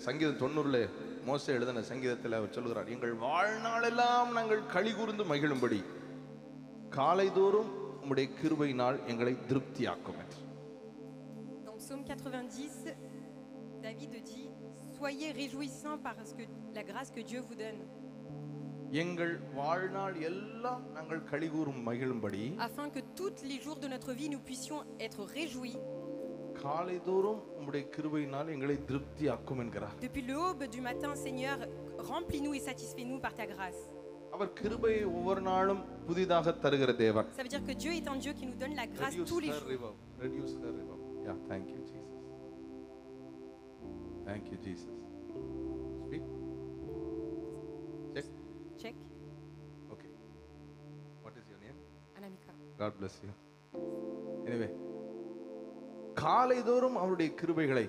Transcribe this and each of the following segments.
சங்கீதம் 90ல மோசே எழுதின சங்கீதத்தில் அவர் சொல்கிறார், எங்கள் வாழ்நாளெல்லாம் நாங்கள் களி கூர்ந்து மகிழும்படி காலைதோறும் உம்முடைய கிருபையினால் எங்களை திருப்தியாக்கும். Dans Psaume 90, David dit: Soyez réjouissants parce que la grâce que Dieu vous donne. எங்கள் வாழ்நாள் எல்லாம் நாங்கள் களி கூறும் மகிழும்படி, afin que tous les jours de notre vie nous puissions être réjouis. காலைதோறும் உம்முடைய கிருபையினால் எங்களை திருப்தியாக்கும் என்கிறார். Depuis l'aube du matin, Seigneur, remplis-nous et satisfais-nous par ta grâce. அவர் கிருபையை ஒவ்வொரு நாளும் புதிதாக தருகிற தேவன். Ça veut dire que Dieu est un Dieu qui nous donne la grâce tous les jours. Reduce her river. Yeah, thank you Jesus. Thank you Jesus. Speak. Check. Check. Okay. What is your name? Anamika. God bless you. Anyway, காலைதோறும் அவருடைய கிருபைகளை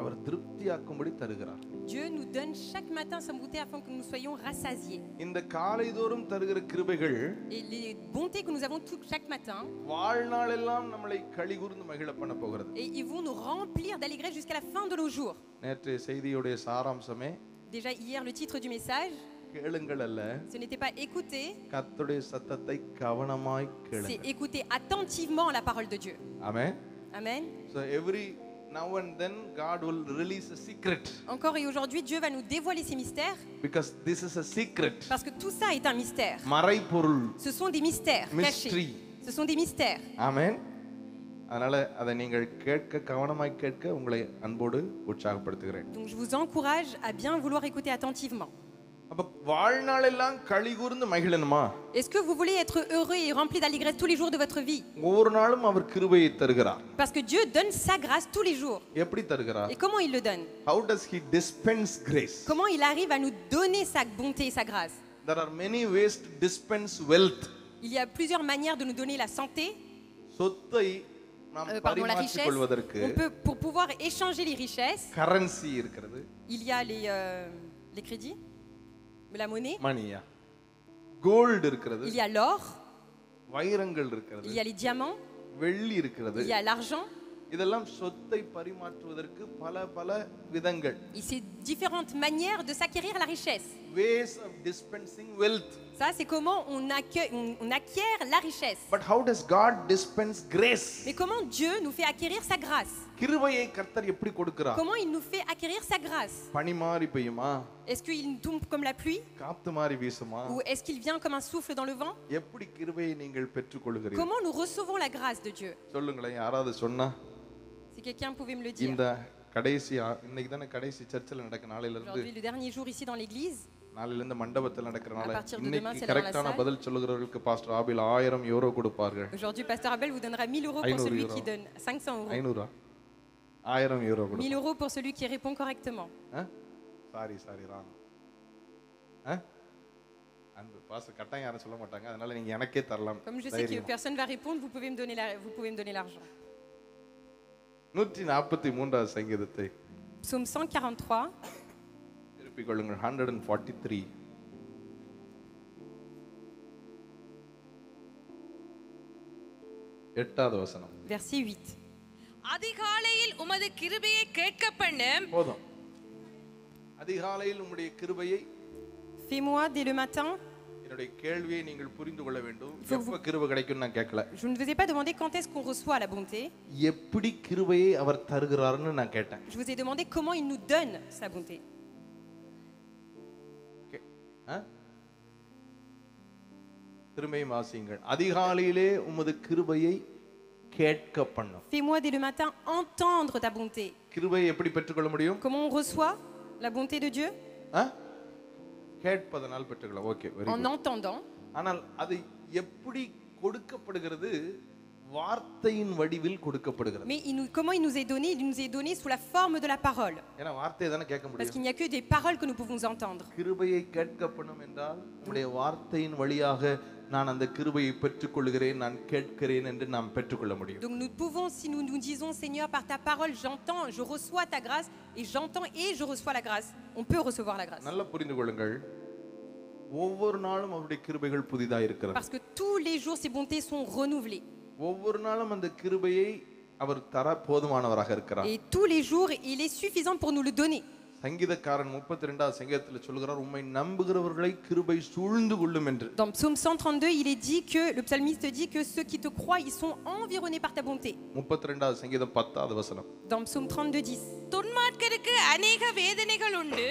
அவர் திருப்தியாக்கும்படி தருகிறார். Dieu nous donne chaque matin sa bonté afin que nous soyons rassasiés. இந்த காலைதோறும் தருகிற கிருபைகள் Et les bontés que nous avons chaque matin, வாழ்நாளெல்லாம் நம்மை களிகூர்ந்து மகிழ பண்ண போகிறது. et ils vont nous remplir d'allégresse jusqu'à la fin de nos jours. நேற்றைய செய்தியுடைய சாராம்சமே, Déjà hier le titre du message, கேளுங்கள் அல்ல, ce n'était pas écouter, கர்த்தருடைய சத்தத்தை கவனமாய் c'est கேளுங்கள். écouter attentivement la parole de Dieu. Amen. Amen. So every now and then God will release a secret. Encore et aujourd'hui, Dieu va nous dévoiler ces mystères, Because this is a secret. parce que tout ça est un mystère. மறைபொருள். Ce sont des mystères Mystery. cachés. Ce sont des mystères. Amen. அதனால அதை நீங்கள் கேட்க கவனமாய் கேட்க உங்களை அன்போடு உற்சாகப்படுத்துகிறேன். Donc je vous encourage à bien vouloir écouter attentivement. அப்ப வாழ்நாளெல்லாம் களிகூர்ந்து மகிழணுமா? Est-ce que vous voulez être heureux et rempli d'allégresse tous les jours de votre vie? ஒவ்வொரு நாளும் அவர் கிருபையை தருகிறார். Parce que Dieu donne sa grâce tous les jours. எப்படி தருகிறார்? Et comment il le donne? How does he dispense grace? Comment il arrive à nous donner sa bonté et sa grâce? There are many ways to dispense wealth. Il y a plusieurs manières de nous donner la santé, சொத்தை நாம் la பரிமாற்றிக் richesse. கொள்வதற்கு On peut, pour pouvoir échanger les richesses, currency இருக்கிறது. il y a les crédits, la monnaie, மணியா, gold இருக்கிறது, il y a l'or, வைரங்கள் இருக்கிறது, il y a les diamants, வெள்ளி இருக்கிறது. il y a l'argent. இதெல்லாம் சொத்தை பரிமாற்றுவதற்கு பல பல விதங்கள். Et c'est différentes manières de s'acquérir la richesse. Ways of dispensing wealth. Ça, c'est comment on acquiert la richesse. But how does God dispense grace? Mais comment Dieu nous fait acquérir sa grâce? கிருபையை கர்த்தர் எப்படி கொடுக்கிறார்? Comment il nous fait acquérir sa grâce? பனி மாதிரி பெய்யுமா? Est-ce qu'il tombe comme la pluie? காத்து மாதிரி வீசுமா? Ou est-ce qu'il vient comme un souffle dans le vent? எப்படி கிருபையை நீங்கள் பெற்றுக்கொள்கிறீர்கள்? Comment nous recevons la grâce de Dieu? சொல்லுங்களேன், யாராவது சொன்னா? Si quelqu'un pouvait me le dire. இந்த கடைசி இன்னைக்கு தான கடைசி சர்ச்சில் நடக்க நாளையில இருந்து Aujourd'hui, le dernier jour ici dans l'église. நாளையில இருந்து மண்டபத்தில் நடக்கறனால À partir de demain, இன்னைக்கு c'est dans la கரெக்டான salle. பதில் சொல்லுகிறவர்களுக்கு பாஸ்டர் ஆபில் 1000 யூரோ கொடுப்பார்கள். Aujourd'hui, Pasteur Abel vous donnera 1000 euros pour 500 celui euros. qui donne 500 euros. 500 1000 euro 1000 கொடுப்பார்கள். euros pour celui qui répond correctement. Sorry wrong. அந்த pastor கட்டாயம் யாரும் சொல்ல மாட்டாங்க, அதனால நீங்க எனக்கே தரலாம். Comme je sais que personne va répondre, vous pouvez me donner l'argent. 143வது சங்கீதத்தை Psaume 143. திருப்பிக் கொள்ளுங்கள். 143 8வது வசனம். Verset 8. அதிகாலையில் உமது கிருபையை கேட்க பண்ணு. போதும். அதிகாலையில் உம்முடைய கிருபையை. Fais-moi dès le matin. என்னுடைய கேள்வியை நீங்கள் புரிந்து கொள்ள வேண்டும். எப்ப கிருபை கிடைக்கும் நான் கேட்கல. Je ne vous ai pas demandé quand est-ce qu'on reçoit la bonté. எப்படி கிருபையை அவர் தருகிறார்னு நான் கேட்டேன். Je vous ai demandé comment il nous donne sa bonté. திரும்பியும் வாசியுங்கள். அதிகாலையிலே உமது கிருபையை கேட்க பண்ணும். Fais-moi dès le matin entendre ta bonté. கிருபையை எப்படி பெற்றுக்கொள்ள முடியும்? Comment on reçoit la bonté de Dieu? கேட்பதனால் பெற்றுக்கொள்ள. Okay, very good. En entendant. ஆனால் அது எப்படி கொடுக்கப்படுகிறது? வார்த்தையின் வடிவில் கொடுக்கப்படுகிறது. Mais comment il nous est donné? Il nous est donné sous la forme de la parole. ஏன்னா வார்த்தையை தான கேட்க முடியும். Parce qu'il n'y a que des paroles que nous pouvons entendre. கிருபையை கேட்க பண்ணும் என்றால் உம்முடைய வார்த்தையின் வழியாக நான் அந்த கிருபையை பெற்றுக்கொள்கிறேன், நான் கேட்கிறேன் என்று நாம் பெற்றுக்கொள்ள முடியும். Donc nous pouvons, si nous nous disons Seigneur par ta parole j'entends, je reçois ta grâce et j'entends et je reçois la grâce. On peut recevoir la grâce. நல்லா புரிந்து கொள்ளுங்கள். ஒவ்வொரு நாளும் அவருடைய கிருபைகள் புதிதாக இருக்கிறது. Parce que tous les jours ses bontés sont renouvelées. ஒவ்வொரு நாளும் அந்த கிருபையை அவர் தர போதுமானவராக இருக்கிறார். Et tous les jours il est suffisant pour nous le donner. சங்கீதக்காரன் 32வது சங்கீதத்தில் சொல்கிறார், உம்மை நம்புகிறவர்களை கிருபை சூழ்ந்து கொள்ளும் என்று. Dans Psaume 132, il est dit que le psalmiste dit que ceux qui te croient, ils sont environnés par ta bonté. 32வது சங்கீதம் 10வது வசனம். Dans Psaume 32:10. துன்மார்க்கருக்கு அநேக வேதனைகள் உண்டு,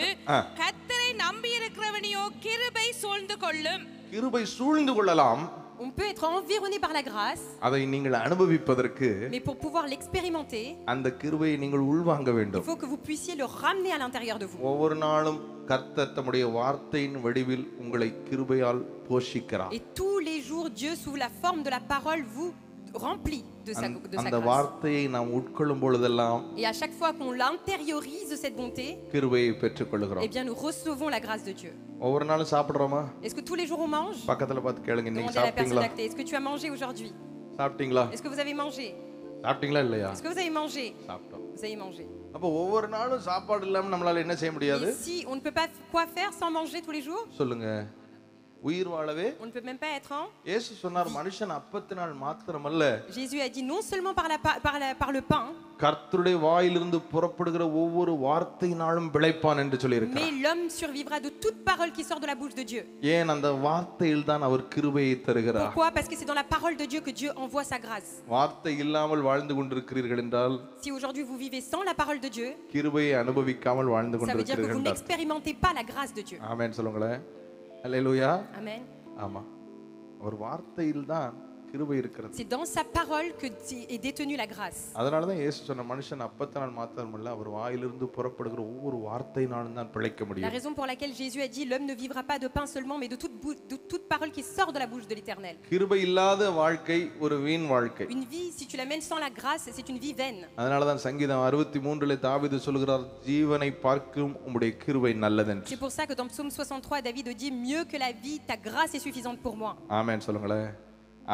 கர்த்தரை நம்பி இருக்கிறவனையோ கிருபை சூழ்ந்து கொள்ளும். கிருபை சூழ்ந்து கொள்ளலாம். On peut être environné par la grâce, அதை நீங்கள் அனுபவிப்பதற்கு mais pour pouvoir l'expérimenter, அந்த கிருபையை நீங்கள் உள்வாங்க il வேண்டும். faut que vous puissiez le ramener à l'intérieur de vous. ஒவ்வொரு நாளும் கர்த்தர் தம்முடைய வார்த்தையின் வடிவில் உங்களை கிருபையால் போஷிக்கிறார். Et tous les jours, Dieu, sous la forme de la parole, vous remplit de sa அந்த grâce. வார்த்தையை நாம் உட்கொள்ளும் பொழுதெல்லாம் Et à chaque fois qu'on l'intériorise, cette bonté, கிருபையை பெற்றுக்கொள்கிறோம். eh bien, nous recevons la grâce de Dieu. ஒவ்வொரு நாளும் சாப்பிடுறோமா? Est-ce que tous les jours on mange? பக்கத்துல பார்த்து கேளுங்க, நீங்க Demandez à la personne சாப்பிட்டீங்களா? d'à côté. Est-ce que tu as mangé aujourd'hui? சாப்பிட்டீங்களா? Est-ce que vous avez mangé? சாப்பிட்டீங்களா இல்லையா? Est-ce que vous avez mangé? சாப்பிட்டோம். Vous avez mangé. அப்ப ஒவ்வொரு நாளும் சாப்பாடு இல்லாம நம்மளால என்ன செய்ய முடியாது? Et si on ne peut pas quoi faire sans manger tous les jours? சொல்லுங்க. உயிர் வாழவே On ne peut même pas être en. இயேசு சொன்னார், மனுஷன் அப்பத்தினால் மாத்திரமல்ல, Jésus a dit non seulement par le pain, கர்த்தருடைய வாயிலிருந்து புறப்படுகிற ஒவ்வொரு வார்த்தையினாலும் பிழைப்பான் என்று சொல்லியிருக்கிறார். mais l'homme survivra de toute parole qui sort de la bouche de Dieu. ஏன்? அந்த வார்த்தையில் தான் அவர் கிருபையை தருகிறார். Pourquoi? Parce que c'est dans la parole de Dieu que Dieu envoie sa grâce. வார்த்தை இல்லாமல் வாழ்ந்து கொண்டிருக்கிறீர்கள் என்றால், Si aujourd'hui vous vivez sans la parole de Dieu, கிருபையை அனுபவிக்காமல் வாழ்ந்து ça veut dire que vous கொண்டிருக்கிறீர்கள். n'expérimentez pas la grâce de Dieu. ஆமென் சொல்லுங்களேன். அல்லேலூயா. Amen. ஆமா, ஒரு வார்த்தையில் தான் கிருபை இருக்கிறது. C'est dans sa parole que est détenue la grâce. அதனால தான் இயேசு சொன்ன, மனுஷன் அப்பத்தினால் மாத்திரமல்ல, அவர் வாயிலிருந்து புறப்படுகிற ஒவ்வொரு வார்த்தையினாலும் தான் பிழைக்க La முடியும். raison pour laquelle Jésus a dit l'homme ne vivra pas de pain seulement mais de toute parole qui sort de la bouche de l'Éternel. கிருபை இல்லாத வாழ்க்கை ஒரு வீண் வாழ்க்கை. Une vie, si tu la mènes sans la grâce, c'est une vie vaine. அதனால தான் சங்கீதம் 63லே தாவீது சொல்கிறார், ஜீவனை பார்க்கும் உம்முடைய கிருபை நல்லதென்று. C'est pour ça que dans Psaume 63, David dit mieux que la vie, ta grâce est suffisante pour moi. ஆமென் சொல்லுங்களேன்.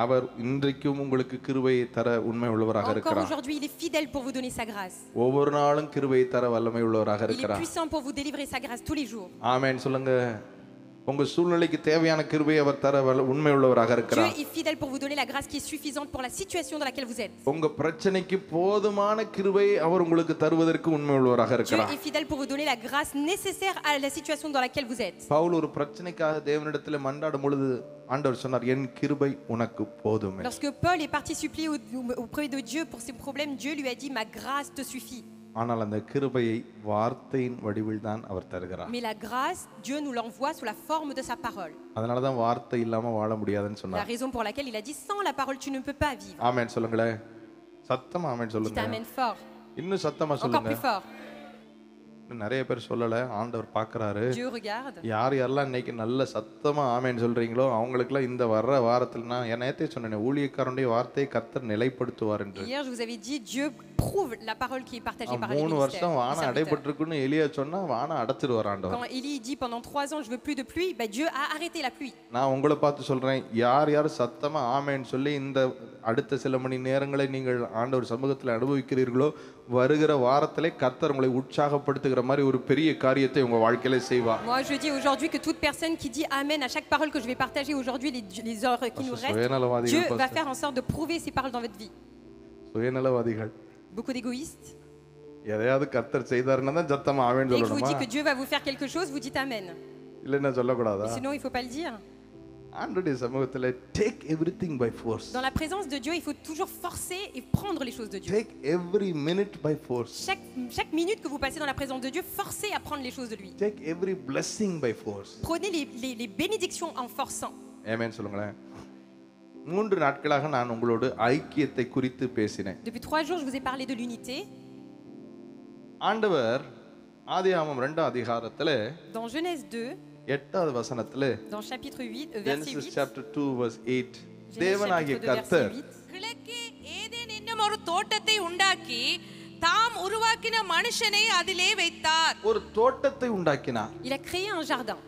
அவர் இன்றைக்கும் உங்களுக்கு கிருபையை தர உண்மை உள்ளவராக Encore இருக்கிறார். aujourd'hui, il est fidèle pour vous donner sa grâce. ஒவ்வொரு நாளும் கிருபையை தர வல்லமை உள்ளவராக Il est இருக்கிறார். puissant pour vous délivrer sa grâce tous les jours. ஆமென் சொல்லுங்க. உங்க சூழ்நிலைக்கு தேவையான கிருபையை அவர் தர உண்மை உள்ளவராக Dieu இருக்கிறார். est fidèle pour vous donner la grâce qui est suffisante pour la situation dans laquelle vous êtes. உங்க பிரச்சனைக்கு போதுமான கிருபையை அவர் உங்களுக்கு தருவதற்கு உண்மை உள்ளவராக Dieu இருக்கிறார். est fidèle pour vous donner la grâce nécessaire à la situation dans laquelle vous êtes. Pavul ஒரு பிரச்சனைக்காக தேவனிடத்தில் மன்றாடும் பொழுது ஆண்டவர் சொன்னார், என் கிருபை உனக்கு போதும். Lorsque Paul est parti supplier auprès de Dieu pour ses problèmes, Dieu lui a dit ma grâce te suffit. ஆனால் அந்த கிருபையை வார்த்தையின் வடிவில் தான் அவர் தருகிறார். Mais la grâce, Dieu nous l'envoie sous la forme de sa parole. அதனால தான் வார்த்தை இல்லாம வாழ முடியாதுன்னு La சொன்னார். raison pour laquelle il a dit sans la parole tu ne peux pas vivre. ஆமென் சொல்லுங்களேன். சத்தமா ஆமென் Dites சொல்லுங்க. amen fort. இன்னும் சத்தமா Encore சொல்லுங்க. plus fort. இன்னும் நிறைய பேர் சொல்லல, ஆண்டவர் பார்க்கறாரு. Dieu regarde. யார் யாரெல்லாம் இன்னைக்கு நல்ல சத்தமா ஆமென் சொல்றீங்களோ அவங்களுக்குலாம் இந்த வர்ற வாரத்தில் நான் நேத்தே சொன்னேன், ஊழியக்காரனுடைய வார்த்தையை கர்த்தர் நிலைப்படுத்துவார் என்று. Hier je vous avais dit Dieu prouve la parole qui est partagée par les 3 ministères. வருஷம் வானம் அடைபட்டிருக்குன்னு எலியா சொன்னா வானம் அடைச்சிடுவார் ஆண்டவர். Quand Élie dit pendant 3 ans je veux plus de pluie, ben Dieu a arrêté la pluie. நான் உங்களை பார்த்து சொல்றேன், யார் யார் சத்தமா ஆமென் சொல்லி இந்த அடுத்த சில மணி நேரங்களை நீங்கள் ஆண்டவர் சமூகத்தில் அனுபவிக்கிறீர்களோ, வருகிற வாரத்திலே கர்த்தர் உங்களை உற்சாகப்படுத்துகிற மாதிரி ஒரு பெரிய காரியத்தை உங்க வாழ்க்கையில செய்வார். Moi je dis aujourd'hui que toute personne qui dit amen à chaque parole que je vais partager aujourd'hui, les heures qui nous restent, Dieu va faire en sorte de prouver ces paroles dans votre vie. சுயநலவாதிகள், Beaucoup d'égoïstes. எதையாவது கர்த்தர் செய்தாருன்னா தான் சத்தமா ஆமென் Dès que je vous சொல்லணுமா? dis que Dieu va vous faire quelque chose, vous dites amen. இல்லைன்னா சொல்லக்கூடாதா? Sinon il faut pas le dire. ஆண்டவருடைய சமூகத்தில் take everything by force. Dans la présence de Dieu, il faut toujours forcer et prendre les choses de Dieu. Take every minute by force. Chaque minute que vous passez dans la présence de Dieu, forcez à prendre les choses de lui. Take every blessing by force. Prenez les bénédictions en forçant. ஆமென் சொல்லுங்களேன். 3 நாட்களாக நான் உங்களோடு ஐக்கியத்தை குறித்து பேசினேன். Depuis 3 jours, je vous ai parlé de l'unité. ஆண்டவர் ஆதியாகமம் 2ஆம் அதிகாரத்திலே Dans Genèse 2, 8வது வசனத்திலே, dans chapitre 8, verset Genesis 8. chapter 2 verse 8, Genèse தேவனாகிய chapitre 2, கர்த்தர் verset 8. கிழக்கே ஏதேன் என்னும் ஒரு தோட்டத்தை உண்டாக்கி தாம் உருவாக்கின மனுஷனை அதிலே வைத்தார். ஒரு தோட்டத்தை உண்டாக்கினார். Il a créé un jardin.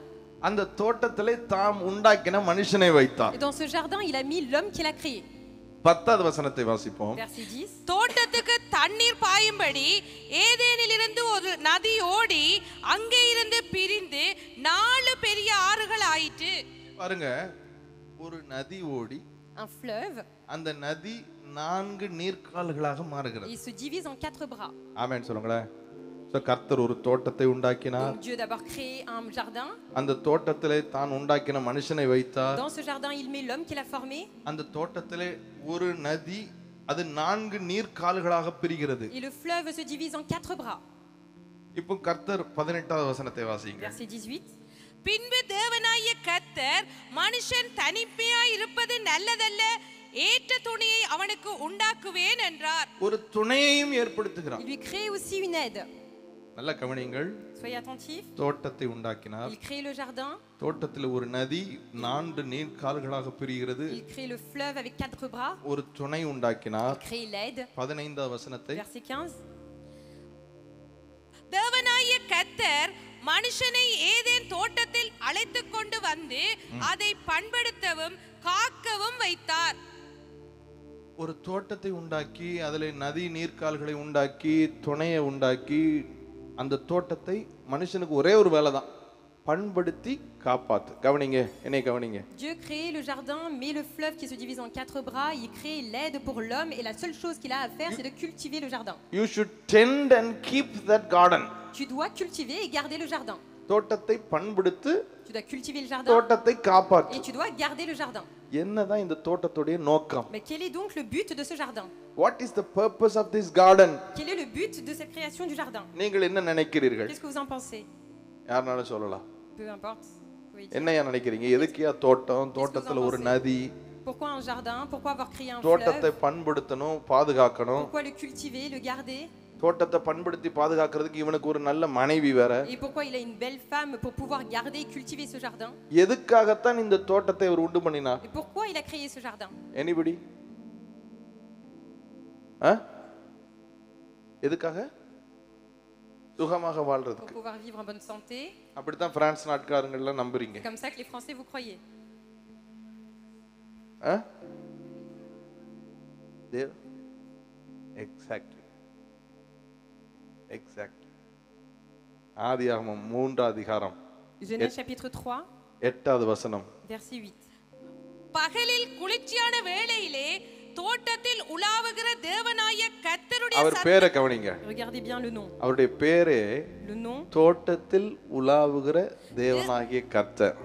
அந்த தோட்டத்திலே தாம் உண்டாக்கின மனுஷனை வைத்தார். Et dans ce jardin, il a mis l'homme qu'il a créé. 10வது வசனத்தை வாசிப்போம். Verset 10. தோட்டத்துக்கு தண்ணீர் பாயும்படி ஏதேனிலிருந்து ஒரு நதி ஓடி அங்கே இருந்து பிரிந்து 4 பெரிய ஆறுகள் ஆயிற்று. பாருங்க, ஒரு நதி ஓடி Un fleuve. அந்த நதி 4 நீர்க்கால்களாக மாறுகிறது. Il se divise en 4 bras. ஆமென் சொல்லுங்களேன். So, கர்த்தர் ஒரு தோட்டத்தை உண்டாக்கினார். Donc Dieu d'abord créé un jardin. அந்த தோட்டத்திலே தான் உண்டாக்கின மனுஷனை வைத்தார். Dans ce jardin, il met l'homme qu'il a formé. அந்த தோட்டத்திலே ஒரு நதி அது 4 நீர்க்கால்களாக பிரிகிறது. Et le fleuve se divise en 4 bras. இப்போ கர்த்தர் 18வது வசனத்தை வாசிங்க. Verset 18. பின்பு தேவனாகிய கர்த்தர் மனுஷன் தனிமையாய் இருப்பது நல்லதல்ல, ஏற்ற துணையை அவனுக்கு உண்டாக்குவேன் என்றார். ஒரு துணையையும் ஏற்படுத்துகிறார். Il lui crée aussi une aide. நல்ல கவனிங்கள். Soyez attentifs. தோட்டத்தை உண்டாக்கினார். Il crée le jardin. தோட்டத்தில் ஒரு நதி 4 நீர்க்கால்களாக பிரிகிறது. Il crée le fleuve avec 4 bras. ஒரு துணை உண்டாக்கினார். Il crée l'aide. 15வது வசனத்தை. Verset 15. தேவனாகிய கர்த்தர் மனுஷனை ஏதேன் தோட்டத்தில் அழைத்து கொண்டு வந்து அதை பண்படுத்தவும் காக்கவும் வைத்தார். ஒரு தோட்டத்தை உண்டாக்கி அதில் நதி நீர்க்கால்களை உண்டாக்கி துணையை உண்டாக்கி அந்த தோட்டத்தை மனுஷனுக்கு ஒரே ஒரு வேலை தான், பண்படுத்தி காப்பாத்து. கவனிங்க, என்னை கவனிங்க. Dieu crée le jardin, met le fleuve qui se divise en 4 bras, il crée l'aide pour l'homme et la seule chose qu'il a à faire c'est de cultiver le jardin. You should tend and keep that garden. Tu dois cultiver et garder le jardin. தோட்டத்தை பண்படுத்து, Tu dois cultiver le jardin தோட்டத்தை காப்பாத்து. et tu dois garder le jardin. என்னதான் இந்த தோட்டத்துடைய நோக்கம்? Mais quel est donc le but de ce jardin? What is the purpose of this garden? Quel est le but de cette création du jardin? நீங்கள் என்ன நினைக்கிறீர்கள்? Qu'est-ce que vous en pensez? யாருனாலும் சொல்லலாம். Peu importe. Oui. என்னையா நினைக்கிறீங்க? எதுக்கியா தோட்டம்? தோட்டத்துல ஒரு நதி. Pourquoi un jardin? Pourquoi avoir créé un தோட்டத்தை fleuve? பண்படுத்தணும், பாதுகாக்கணும். Pourquoi le cultiver, le garder? தோட்டத்தை பண்படுத்தி பாதுகாக்கிறதுக்கு இவனுக்கு ஒரு நல்ல மனைவி வேற. Et pourquoi il a une belle femme pour pouvoir garder et cultiver ce jardin? எதுக்காகத்தான் இந்த தோட்டத்தை அவர் உண்டு பண்ணினார்? Et pourquoi il a créé ce jardin? Anybody? எதுக்காக? சுகமாக Pour வாழ்றதுக்கு. pouvoir vivre en bonne santé. அப்படித்தான் பிரான்ஸ் நாட்டுக்காரங்க எல்லாம் நம்புறீங்க. C'est comme ça que les Français vous croyez. Exactly. ஆதியாகமம் 3 அதிகாரம் Genèse chapitre 3, 8வது வசனம். verset 8. பகலில் குளிர்ச்சியான வேளையிலே தோட்டத்தில் உலாவுகிற தேவனாகிய கர்த்தருடைய அவர் பேரை கவனிங்க. Regardez bien le nom. அவருடைய பேரே Le nom, தோட்டத்தில் உலாவுகிற தேவனாகிய கர்த்தர்.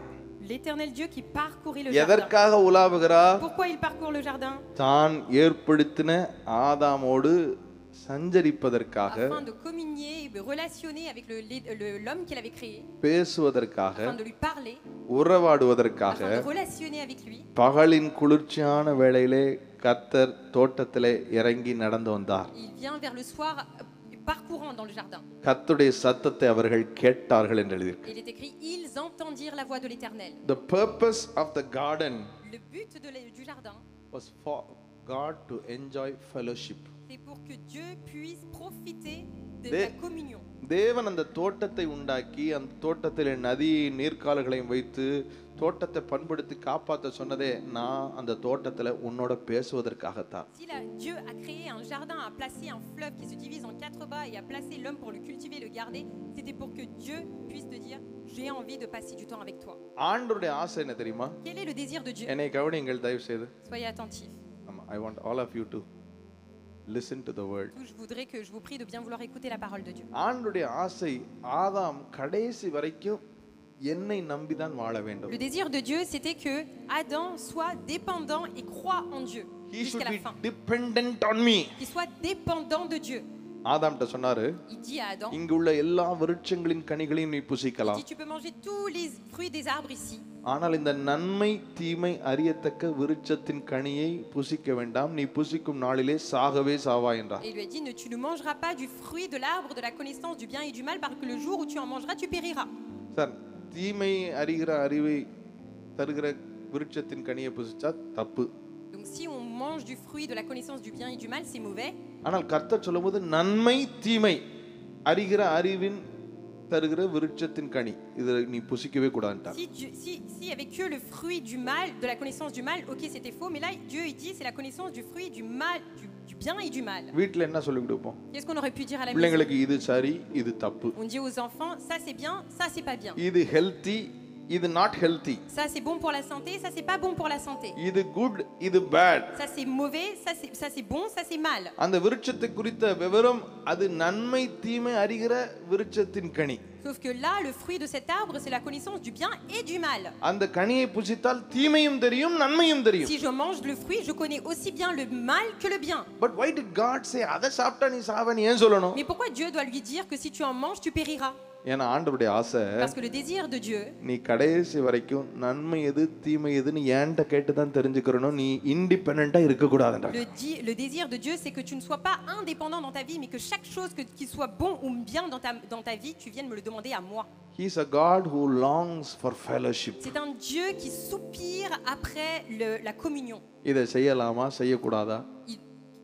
l'Éternel Dieu qui parcourait le jardin. எதற்காக உலாவுகிறார்? Pourquoi il parcourt le jardin? தான் ஏற்படுத்தின ஆதாமோடு சஞ்சரிப்பதற்காக, Afin de communier et de relationner avec l'homme qu'il avait créé, பேசுவதற்காக, afin de lui parler, உறவாடுவதற்காக, afin de relationner avec lui. பகலின் குளிர்ச்சியான வேளையிலே கர்த்தர் தோட்டத்திலே இறங்கி நடந்து வந்தார். Il vient vers le soir parcourant dans le jardin. கர்த்தருடைய சத்தத்தை அவர்கள் கேட்டார்கள் என்று எழுதியிருக்கு. Il est écrit, ils entendirent la voix de l'Éternel. The purpose of the garden Le but du jardin, was for God to enjoy fellowship. c'est pour que Dieu puisse profiter de Des- la communion. தேவன் அந்த தோட்டத்தை உண்டாக்கி அந்த தோட்டத்திலே நதி நீர்க்கால்களையும் வைத்து தோட்டத்தை பண்படுத்தி காப்பாற்ற சொன்னதே நான் அந்த தோட்டத்துல உன்னோட பேசுவதற்காகத்தான். Si Dieu a créé un jardin, a placé un fleuve qui se divise en 4 bras et a placé l'homme pour le cultiver et le garder, c'était pour que Dieu puisse te dire, j'ai envie de passer du temps avec toi. ஆண்டவருடைய ஆசை என்ன தெரியுமா? Quel est le désir de Dieu? என்னை கவனியுங்கள் தயவு செய்து. Soyez attentifs. I want all of you to listen to the word. Je voudrais que je vous prie de bien vouloir écouter la parole de Dieu. ஆண்டவருடைய ஆசை ஆதாம் கடைசி வரைக்கும் என்னை நம்பிதான் வாழ வேண்டும். Le désir de Dieu, c'était que Adam soit dépendant et croit en Dieu He should jusqu'à la be fin. dependent on me. Qu'il soit dépendant de Dieu. ஆதாம்கிட்ட சொன்னாரு, Il dit à Adam, இங்கு உள்ள எல்லா விருட்சங்களின் கனிகளையும் நீ il புசிக்கலாம். dit, tu peux manger tous les fruits des arbres ici. ஆனால் இந்த நன்மை தீமை அறியத்தக்க விருட்சத்தின் கனியை புசிக்க வேண்டாம், நீ புசிக்கும் நாளிலே சாகவே சாவாய் என்றார். Et il lui a dit, tu ne mangeras pas du fruit de l'arbre de la connaissance du bien et du mal, parce que le jour où tu en mangeras, tu périras. Sir, தீமை அறிகிற அறிவை தருகிற விருட்சத்தின் கனியை புசிச்சா தப்பு. Donc si on mange du fruit de la connaissance du bien et du mal, c'est mauvais. ஆனால் கர்த்தர் சொல்லும்போது நன்மை தீமை அறிகிற அறிவின் தருகிற விருட்சத்தின் கனி இதை நீ புசிக்கவே கூடாதுன்றார். Si avec que le fruit du mal, de la connaissance du mal, ok, c'était faux, mais là Dieu il dit c'est la connaissance du fruit du mal, du bien et du mal. வீட்ல என்ன சொல்லி கொடுப்போம்? Qu'est-ce qu'on aurait pu dire à la maison? பிள்ளைங்களுக்கு இது சரி இது தப்பு. On dit aux enfants ça c'est bien, ça c'est pas bien. இது ஹெல்தி இது not healthy, Ça c'est bon pour la santé, ça c'est pas bon pour la santé. இது good, இது bad. Ça c'est mauvais, ça c'est bon, ça c'est mal. அந்த விருட்சத்தை குறித்த விவரம் அது நன்மை தீமை அறிகிற விருட்சத்தின் கனி. Sauf que là, le fruit de cet arbre, c'est la connaissance du bien et du mal. அந்த கனியை புசித்தால் தீமையும் தெரியும் நன்மையும் தெரியும். Si je mange le fruit, je connais aussi bien le mal que le bien. But why did God say அதை சாப்பிட்டா நீ சாவன்னு ஏன் சொல்லணும்? Mais pourquoi Dieu doit lui dire que si tu en manges, tu périras? ஏன்னா ஆண்டவருடைய ஆசை Parce que le désir de Dieu, நீ கடைசி வரைக்கும் நன்மை எது தீமை எதுன்னு ஏன்ட்ட கேட்டு தான் தெரிஞ்சுக்கறணும். நீ இண்டிபெண்டன்ட்டா இருக்க கூடாதுடா. le désir de Dieu, c'est que tu ne sois pas indépendant dans ta vie, mais que chaque chose qu'il soit bon ou bien dans ta vie, tu viennes me le demander à moi. He is a God who longs for fellowship. C'est un Dieu qui soupire après la communion. இதை செய்யலாமா செய்யக்கூடாதா?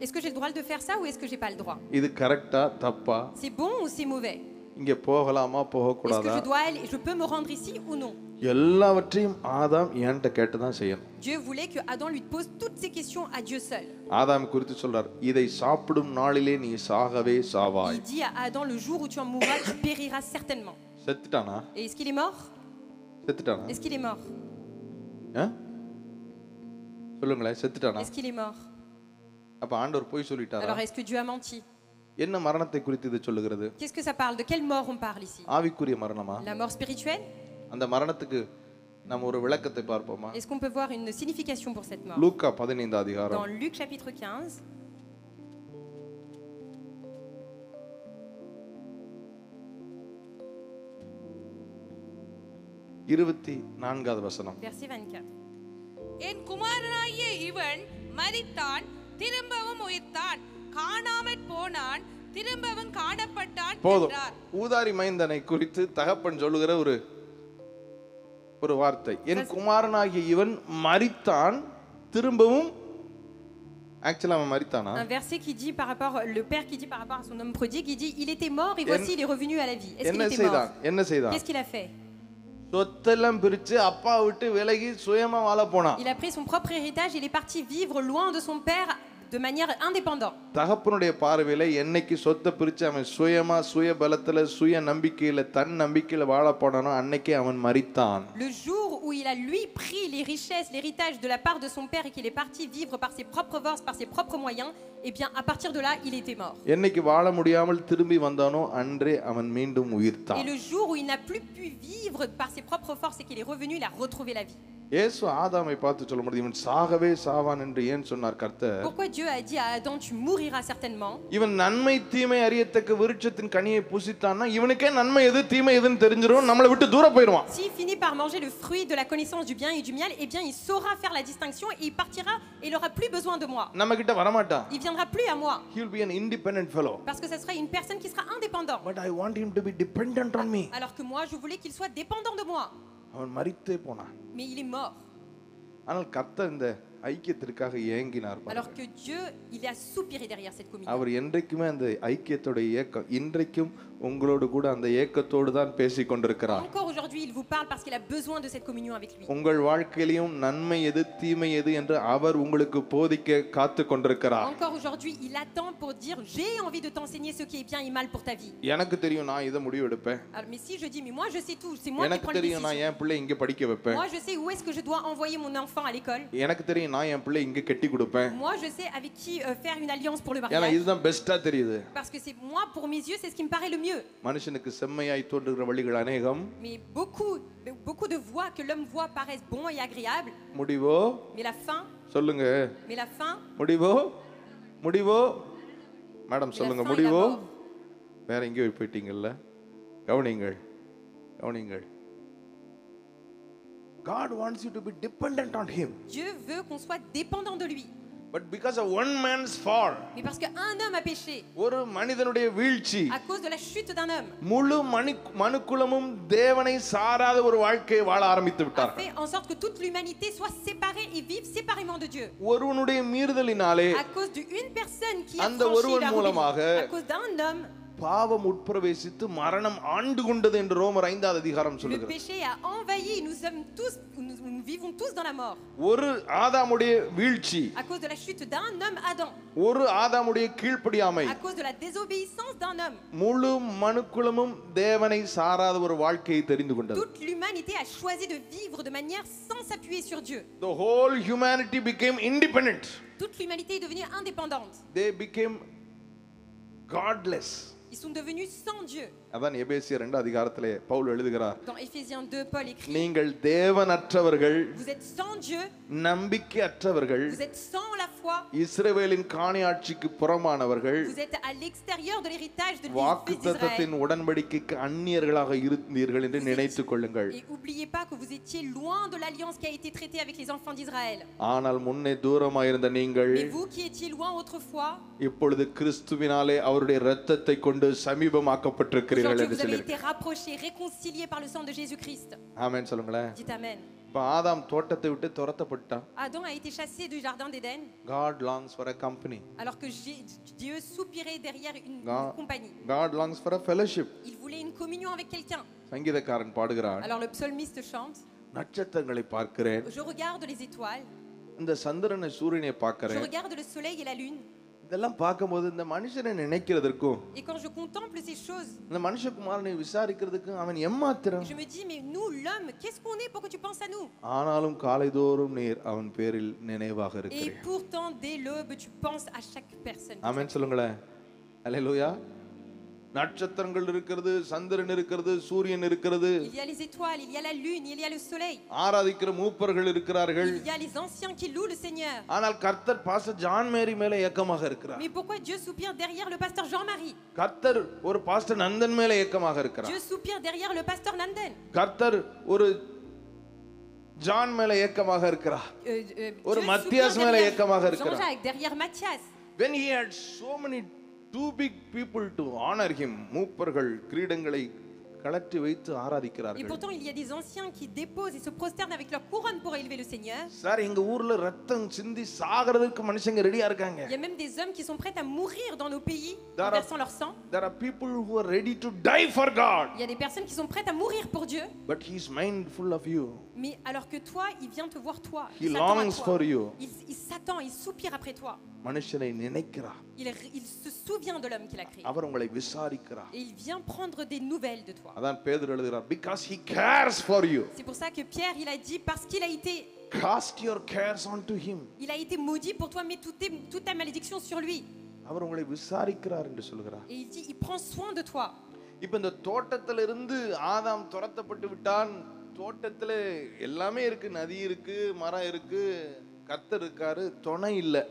Est-ce que j'ai le droit de faire ça ou est-ce que j'ai pas le droit? இது கரெக்ட்டா தப்பா? C'est bon ou c'est mauvais? இங்க போகலாமா Est-ce que போகக்கூடாதா? je peux me rendre ici ou non? எல்லாவற்றையும் ஆதாம் ஏன்ட்ட கேட்டு தான் செய்யணும். Dieu voulait que Adam lui pose toutes ces questions à Dieu seul. ஆதாம் குறித்து சொல்றார், இதை சாப்பிடும் நாளிலே நீ சாகவே சாவாய். Il dit à Adam, le jour où tu en mourras, tu périras certainement. செத்துட்டானா? Et est-ce qu'il est mort? செத்துட்டானா? Est-ce qu'il est mort? சொல்லுங்களேன், செத்துட்டானா? Est-ce qu'il est mort? அப்ப ஆண்டவர் போய் சொல்லிட்டாரா? Alors est-ce que Dieu a menti? என்ன மரணத்தை குறித்து இது சொல்லுகிறது? Qu'est-ce que ça parle? De quelle mort on parle ici? ஆவிக்குரிய மரணமா? La mort spirituelle? அந்த மரணத்துக்கு நம்ம ஒரு விளக்கத்தை பார்ப்போமா? Est-ce qu'on peut voir une signification pour cette mort? லூக்கா 15 அதிகாரம். Dans Luc chapitre 15. Verset 24. என் குமாரனாகிய இவன் மரித்தான் திரும்பவும் உயிர்த்தான் காணாமற் போனான் திரும்பவும் காணப்பட்டான் போதும். என்றார். ஊதாரி மைந்தனை குறித்து தகப்பன் சொல்லுகிற ஒரு வார்த்தை, என் குமாரனாகிய இவன் மரித்தான் திரும்பவும். ஆக்சுவலா அவன் மரித்தானா? Un verset qui dit par rapport, le père qui dit par rapport à son homme prodigue, il dit il était mort et voici il est revenu à la vie. Est-ce qu'il était mort? என்ன செய்தான்? Qu'est-ce qu'il a fait? சொத்தெல்லாம் பிரிச்சு அப்பா விட்டு விலகி சுயமா வாழ போனான். Il a pris son propre héritage et il est parti vivre loin de son père de manière indépendante. தகப்பனுடைய பார்வையில என்னைக்கு சொத்தை பிரிச்சு அவன் சுயமா சுய பலத்துல சுய நம்பிக்கையில தன் நம்பிக்கையில வாழ போனானோ அன்னைக்கே அவன் மரித்தான். Le jour où il a lui pris les richesses, l'héritage de la part de son père et qu'il est parti vivre par ses propres forces, par ses propres moyens, eh bien à partir de là, il était mort. என்னைக்கு வாழ முடியாமல் திரும்பி வந்தானோ அன்றே அவன் மீண்டும் உயிர்த்தான். Et le jour où il n'a plus pu vivre par ses propres forces et qu'il est revenu, il a retrouvé la vie. இயேசு ஆதாமை பார்த்து சொல்ல முடியும், இவன் சாகவே சாவான் என்று ஏன் சொன்னார் கர்த்தர்? Pourquoi Dieu a dit à Adam tu mouriras certainement? இவன் நன்மை தீமை அறியத்தக்க விருட்சத்தின் கனியை புசித்தான்னா இவனுக்கே நன்மை எது தீமை எதுன்னு தெரிஞ்சிரும், நம்மளை விட்டு தூர போயிடுவான். S'il finit par manger le fruit de la connaissance du bien et du mal, eh bien il saura faire la distinction et il partira et il aura plus besoin de moi. நம்ம கிட்ட வர மாட்டான். Il viendra plus à moi. He will be an independent fellow. Parce que ce sera une personne qui sera indépendant. But I want him to be dependent on me. Alors que moi je voulais qu'il soit dépendant de moi. அவன் மரித்தே போனான். Mais il est mort. ஆனால் கர்த்தர் இந்த ஐக்கியத்திற்காக ஏங்கினார். Alors que Dieu, il a soupiré derrière cette communion. அவர் என்றைக்குமே அந்த ஐக்கியத்தோட ஏக்கம், இன்றைக்கும் உங்களோடு கூட அந்த ஏக்கத்தோடு தான் பேசிக் கொண்டிருக்கிறார். Encore aujourd'hui, il vous parle parce qu'il a besoin de cette communion avec lui. உங்கள் வாழ்க்கையிலும் நன்மை எது தீமை எது என்று அவர் உங்களுக்கு போதிக்க காத்து கொண்டிருக்கிறார். Encore aujourd'hui, il attend pour dire j'ai envie de t'enseigner ce qui est bien et mal pour ta vie. எனக்கு தெரியும் நான் இத முடிவு எடுப்பேன். Mais si je dis mais moi je sais tout, c'est moi qui prends les décisions. எனக்கு தெரியும் நான் என் பிள்ளை இங்க படிக்க வைப்பேன். Moi je sais où est-ce que je dois envoyer mon enfant à l'école. எனக்கு தெரியும் நான் என் பிள்ளை இங்க கட்டி கொடுப்பேன். Moi je sais avec qui faire une alliance pour le ஏன்னா mariage. இதுதான் பெஸ்டா தெரியுது. Parce que c'est moi pour mes yeux, c'est ce qui me paraît le mieux. மனுஷனுக்கு செம்மையாய் தோன்றுகிற வழிகள் अनेகம். Mais beaucoup de voies que l'homme voit paraissent bons et agréables. முடிவோ? Mais la fin? சொல்லுங்க. Mais la fin? முடிவோ? Madam சொல்லுங்க, முடிவோ? வேற எங்கேயோ போயிட்டீங்கல்ல? கவனிங்கள். God wants you to be dependent on him. Dieu veut qu'on soit dépendant de lui. But because of one man's fall, Mais parce qu'un homme a péché, ஒரு மனிதனுடைய வீழ்ச்சி, à cause de la chute d'un homme, முழு மனுக்குலமும் தேவனை சாராத ஒரு வாழ்க்கையை வாழ ஆரம்பித்து a விட்டார். fait en sorte que toute l'humanité soit séparée et vive séparément de Dieu. ஒருவனுடைய மீறுதலினாலே À cause d'une personne qui a அந்த franchi ஒருவன் la மூலமாக rubrie, à cause d'un homme, பாவம் உட்பிரவேசித்து மரணம் ஆண்டு கொண்டது என்று ரோமர் 5வது அதிகாரம் Le சொல்லுகிறது. péché a envahi, nous vivons tous dans la mort. ஒரு ஆதாமுடைய வீழ்ச்சி, À cause de la chute d'un homme, Adam. ஒரு ஆதாமுடைய கீழ்ப்படியாமை, À cause de la désobéissance d'un homme. முழு மனுக்குலமும் தேவனை சாராத ஒரு வாழ்க்கையை தெரிந்து கொண்டது. Toute l'humanité a choisi de vivre de manière sans s'appuyer sur Dieu. The whole humanity became independent. Toute l'humanité est devenue indépendante. They became godless. Ils sont devenus sans Dieu. அதான் எபேசியர் 2 அதிகாரத்திலே பவுல் எழுதுகிறார், Dans Éphésiens 2, Paul écrit, நீங்கள் தேவனற்றவர்கள், vous êtes sans Dieu, நம்பிக்கையற்றவர்கள், vous êtes sans la foi, இஸ்ரவேலின் காணியாட்சிக்கு புறமானவர்கள், vous êtes à l'extérieur de l'héritage de வாக்குத்தத்தத்தின் l'Israël. உடன்படிக்கைக்கு அந்நியர்களாக இருந்தீர்கள் என்று நினைத்துக் கொள்ளுங்கள். Et n'oubliez pas que vous étiez loin de l'alliance qui a été traitée avec les enfants d'Israël. ஆனால் முன்னே தூரமாயிருந்த நீங்கள் Mais vous qui étiez loin autrefois, இப்பொழுது கிறிஸ்துவினாலே அவருடைய இரத்தத்தை கொண்டு சமீபமாக்கப்பட்டிருக்கிறீர்கள் aujourd'hui என்று vous avez சொல்லி. été rapprochés, réconciliés par le sang de Jésus-Christ. ஆமென் சொல்லுங்களேன். Dites Amen. இப்ப ஆதாம் தோட்டத்தை விட்டு துரத்தப்பட்டான். Adam a été chassé du jardin d'Éden, God longs for a company. alors que Dieu soupirait derrière une compagnie. God longs for a fellowship. Il voulait une communion avec quelqu'un. சங்கீதக்காரன் பாடுகிறான், Alors le psalmiste chante, நட்சத்திரங்களை பார்க்கிறேன், je regarde les étoiles, இந்த சந்திரனை சூரியனை je பார்க்கிறேன். regarde le soleil et la lune, இதெல்லாம் பார்க்கும்போது இந்த மனுஷனை நினைக்கிறதற்கும் et quand je contemple ces choses, இந்த மனுஷகுமாரனை விசாரிக்கிறதுக்கும் அவன் எம்மாத்திரம். je me dis, mais nous, l'homme, qu'est-ce qu'on est pour que tu penses à nous? ஆனாலும் காலைதோறும் நீர் அவன் பேரில் நினைவாக Et இருக்கிறீர். pourtant, dès l'aube, tu penses à chaque personne. ஆமென் சொல்லுங்களேன். அல்லேலூயா. நட்சத்திரங்கள் இருக்கிறது, சந்திரன் இருக்கிறது, சூரியன் இருக்கிறது, Il y a les étoiles, il y a la lune, il y a le soleil, ஆராதிக்கிற மூப்பர்கள் இருக்கிறார்கள். il y a les anciens qui louent le Seigneur. ஆனால் கர்த்தர் பாஸ்டர் ஜான் மேரி மேல ஏக்கமாக இருக்கிறார். Mais pourquoi Dieu soupire derrière le pasteur Jean-Marie? கர்த்தர் ஒரு pastor Nandan மேல ஏக்கமாக இருக்கிறார். Dieu soupire derrière le pasteur Nanden. கர்த்தர் ஒரு ஜான் மேல ஏக்கமாக இருக்கிறார். ஒரு Dieu மத்தியாஸ் soupire மேல derrière ஏக்கமாக இருக்கிறார். Jean-Jacques, derrière Matthias. When he had so many too big people to honor him, மூப்பர்கள் கிரீடங்களை கலற்றி வைத்து Et ஆராதிக்கிறார்கள். pourtant, il y a des anciens qui déposent et se prosternent avec leur couronne pour élever le Seigneur. Sir, எங்க ஊர்ல ரத்தம் சிந்தி சாகிறதுக்கு மனுஷங்க ரெடியா இருக்காங்க. Il y a même des hommes qui sont prêts à mourir dans nos pays en There are- versant leur sang. There are people who are ready to die for God, Il y a des personnes qui sont prêtes à mourir pour Dieu. but he is mindful of you. Mais alors que toi, il vient te voir toi. He Il s'attend à longs toi. for you. Il s'attend, il soupire après toi. மனுஷனை நினைக்கிறார். Il se souvient de l'homme qu'il a créé. அவர் உங்களை விசாரிக்கிறார். Et il vient prendre des nouvelles de toi. அதான் பேதுரு எழுதுகிறார், because he cares for you. C'est pour ça que Pierre, il a dit, parce qu'il a été, Cast your cares onto him. il a été maudit pour toi, mets toute ta malédiction sur lui. அவர் உங்களை விசாரிக்கிறார் என்று சொல்கிறார். Et il dit, il prend soin de toi. இப்ப இந்த தோட்டத்திலிருந்து ஆதாம் துரத்தப்பட்டு விட்டான். தோட்டத்துல எல்லாமே இருக்கு, நதி இருக்கு, மரம் இருக்கு, கர்த்தர் இருக்காரு, துணை இல்லை.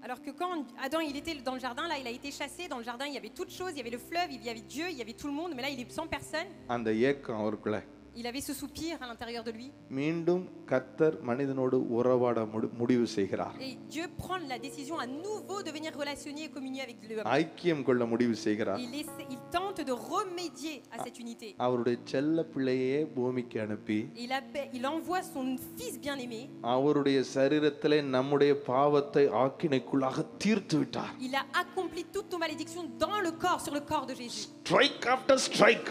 Alors que quand Adam il était dans le jardin, là il a été chassé, dans le jardin il y avait toutes choses, il y avait le fleuve, il y avait Dieu, il y avait tout le monde, mais là il est sans personne. அந்த ஏக்கம் அவருக்குள்ள. Il avait ce soupir à l'intérieur de lui. மீண்டும் கர்த்தர் மனிதனோடு உறவாட முடிவு செய்கிறார். Et Dieu prend la décision à nouveau de venir relationner et communier avec l'homme. ஐக்கியம் கொள்ள முடிவு செய்கிறார். Il tente de remédier à cette unité. அவருடைய செல்ல பிள்ளையே பூமிக்கு அனுப்பி Il envoie son fils bien-aimé. அவருடைய சரீரத்திலே நம்முடைய பாவத்தை ஆக்கினைக்குள்ளாக தீர்த்து விட்டார். Il a accompli toutes nos malédictions dans le corps, sur le corps de Jésus. Strike after strike.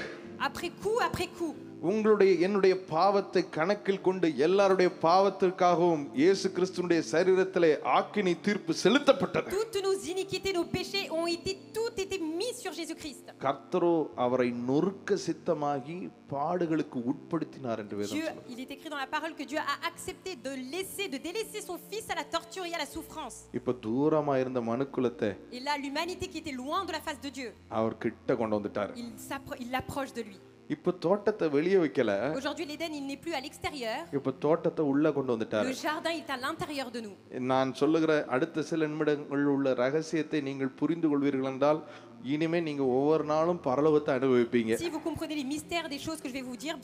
Après coup. என்னுடைய பாவத்தை கணக்கில் கொண்டு எல்லாருடைய பாவத்திற்காகவும் இயேசு கிறிஸ்துவினுடைய சரீரத்திலே ஆக்கினை தீர்ப்பு செலுத்தப்பட்டது. Toutes nos iniquités, nos péchés ont été mis sur Jésus-Christ. கர்த்தரோ அவரை நொறுக்க சித்தமாகி பாடுகளுக்கு உட்படுத்தினார் என்று வேதம் Dieu, சொல்லுகிறது. il est écrit dans la parole que Dieu a accepté de délaisser son fils à la torture et à la souffrance. இப்ப தூரமா இருந்த மனுக்குலத்தை Et là, l'humanité qui était loin de la face de Dieu, அவர் கிட்ட கொண்டு வந்துட்டார். il l'approche de lui. இப்ப தோட்டத்தை வெளியே வைக்கல, Aujourd'hui, l'Éden, il n'est plus à l'extérieur. இப்ப தோட்டத்தை உள்ள கொண்டு வந்துட்டார். Le jardin, il est à l'intérieur de nous. நான் சொல்லுகிற அடுத்த சில நிமிடங்கள் உள்ள ரகசியத்தை நீங்கள் புரிந்து கொள்வீர்கள் என்றால் இனிமே நீங்க ஒவ்வொரு நாளும் பரலோகத்தை அனுபவிப்பீங்க. Si vous comprenez les mystères des choses que je vais vous dire,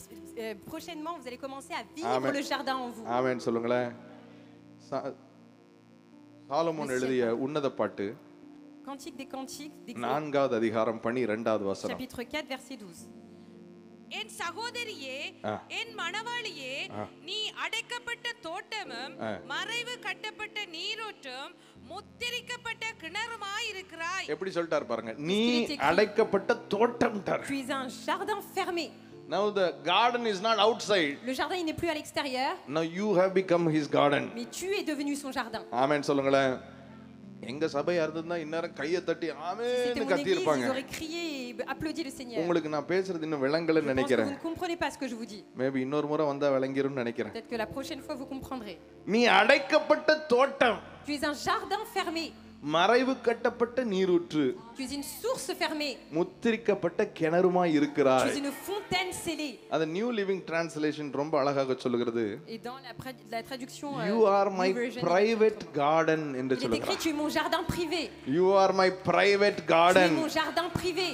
prochainement, vous allez commencer à vivre Amen. le jardin en vous. ஆமென் சொல்லுங்களேன். சாலமோன் எழுதிய உன்னத பாட்டு Cantique des cantiques, 4வது அதிகாரம் 12வது வசனம். chapitre 4, verset 12. என் சகோதரியே, என் மணவாளியே, நீ அடைக்கப்பட்ட தோட்டமும் மறைவு கட்டப்பட்ட நீரூற்றும் முத்திரிக்கப்பட்ட கிணறுமாய் இருக்கிறாய். எப்படி சொல்லிட்டார் பாருங்க, நீ அடைக்கப்பட்ட தோட்டம்ட்டார். Tu es un jardin fermé. Now the garden is not outside. Le jardin il n'est plus à l'extérieur. Now you have become his garden. Mais tu es devenu son jardin. ஆமென் சொல்லுங்களேன். எங்க சபையா இருந்தா இன்னும் கையை தட்டி ஆமென்னு கத்தி இருப்பாங்க. Ils auraient crié et applaudi le Seigneur. உங்களுக்கு நான் பேசுறது இன்னும் விளங்கலன்னு நினைக்கிறேன். Vous ne comprenez pas ce que je vous dis. Maybe இன்னொரு முறை வந்தா விளங்கிரும்னு நினைக்கிறேன். Peut-être que la prochaine fois vous comprendrez. நீ அடைக்கப்பட்ட தோட்டம். Tu es un jardin fermé. மறைவு கட்டப்பட்ட நீரூற்று. Tu es une source fermée. முத்திரிக்கப்பட்ட கிணறுமாய் இருக்கிறாய். Tu es une fontaine scellée. அது நியூ லிவிங் டிரான்ஸ்லேஷன் ரொம்ப அழகாக சொல்லுகிறது. Et dans la traduction You are my private garden என்று il est சொல்லுகிறார். écrit tu es mon jardin privé. You are my private Tu garden. es mon jardin privé.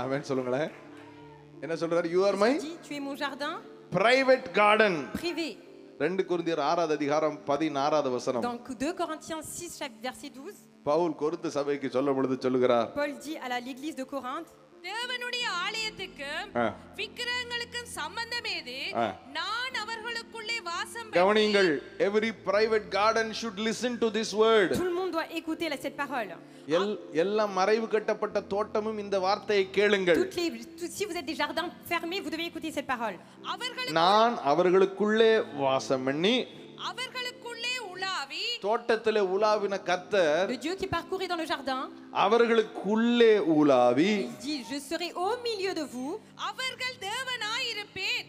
ஆமென் சொல்லுங்களேன். என்ன சொல்றாரு? You are my Tu es mon jardin private garden. privé. 2 கொரிந்தியர் 6 அதிகாரம் 16 வசனம். Dans 2 Corinthiens 6 verset 12, Pavul Corinth சபைக்கு சொல்லும் பொழுது சொல்லுகிறார். Paul dit à l'église de Corinthe, தேவனுடைய ஆலயத்துக்கும் விக்கிரகங்களுக்கும் சம்பந்தம் ஏது? நான் அவர்களுக்குள்ளே வாசம் கவனியுங்கள், every private garden should listen to this word. tout le monde doit écouter cette parole. எல்லா மறைவு கட்டப்பட்ட தோட்டமும் இந்த வார்த்தையை கேளுங்கள். Si vous êtes des jardins fermés, vous devez écouter cette parole. நான் அவர்களுக்குள்ளே வாசம் பண்ணி அவர்களுக்குள்ளே உலாவி தோட்டத்திலே உலாவின கர்த்தர் Le Dieu qui parcourait dans le jardin, அவர்களுக்குள்ளே உலாவி il dit je serai au milieu de vous. அவர்கள் தேவனாய் இருப்பேன்,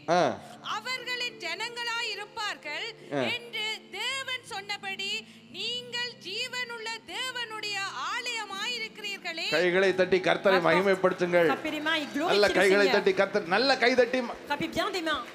அவர்களின் ஜனங்களாய் இருப்பார்கள் என்று தேவன் சொன்னபடி நீங்கள் ஜீவனுள்ள தேவனுடைய ஆலயமாய் இருக்கிறீர்களே. கைகளை தட்டி கர்த்தரை மகிமைப்படுத்துங்கள். Frappez les mains et glorifiez நல்ல le Seigneur. கைகளை தட்டி கர்த்தர் நல்ல கை தட்டி. Frappez bien des mains.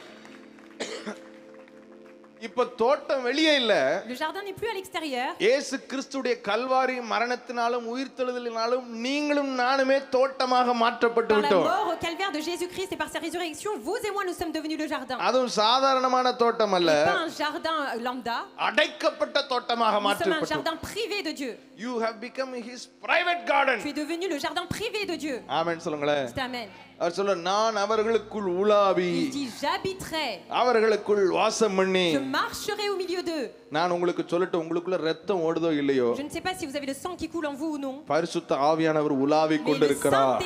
இப்ப தோட்டம் வெளியே இல்ல. Le jardin n'est plus à l'extérieur. இயேசு கிறிஸ்துவுடைய கல்வாரி மரணத்தினாலும் உயிர்த்தெழுதலினாலும் நீங்களும் நானுமே தோட்டமாக மாற்றப்பட்டு Par la விட்டோம். mort au calvaire de Jésus-Christ et par sa résurrection, vous et moi nous sommes devenus le jardin. அதுவும் சாதாரணமான தோட்டம் அல்ல. Pas un jardin lambda. அடைக்கப்பட்ட தோட்டமாக Nous sommes un மாற்றப்பட்டோம். jardin privé de Dieu. You have become his private garden. Tu es devenu le jardin privé de Dieu. ஆமென் சொல்லுங்களேன். Dites amen. அவர் சொல்ல நான் அவர்களுக்குள் உலாவி Il dit j'habiterai. அவர்களுக்குள் வாசம் பண்ணி Je marcherai au milieu d'eux. நான் உங்களுக்கு சொல்லட்டும், உங்களுக்குள்ள ரத்தம் ஓடுதோ இல்லையோ, Je ne sais pas si vous avez le sang qui coule en vous ou non. பரிசுத்த ஆவியானவர் உலாவி கொண்டிருக்கிறார்.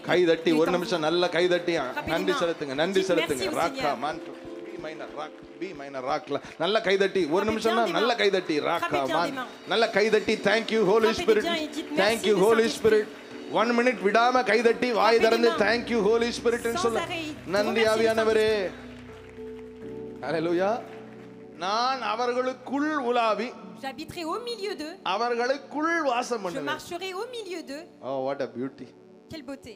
கை தட்டி ஒரு நிமிஷம் நல்ல கை தட்டி நன்றி செலுத்துங்க, நன்றி செலுத்துங்க. ராக்கா மான்ட் B minor rock B minor ராக்ல நல்ல கை தட்டி ஒரு நிமிஷம் நல்ல கை தட்டி ராக்கா மான் நல்ல கை தட்டி. Thank you Holy Spirit. Thank you Holy Spirit. 1 minute விடாம கை தட்டி வாய் திறந்து thank you Holy Spirit ன்னு சொல்ல. நன்றி ஆவியானவரே. ஹalleluya. நான் அவர்களுக்குள் உலாவி J'habiterai au milieu d'eux. அவர்களுக்குள் வாசம் Je பண்ணுவேன். marcherai au milieu d'eux. Oh what a beauty. Quelle beauté.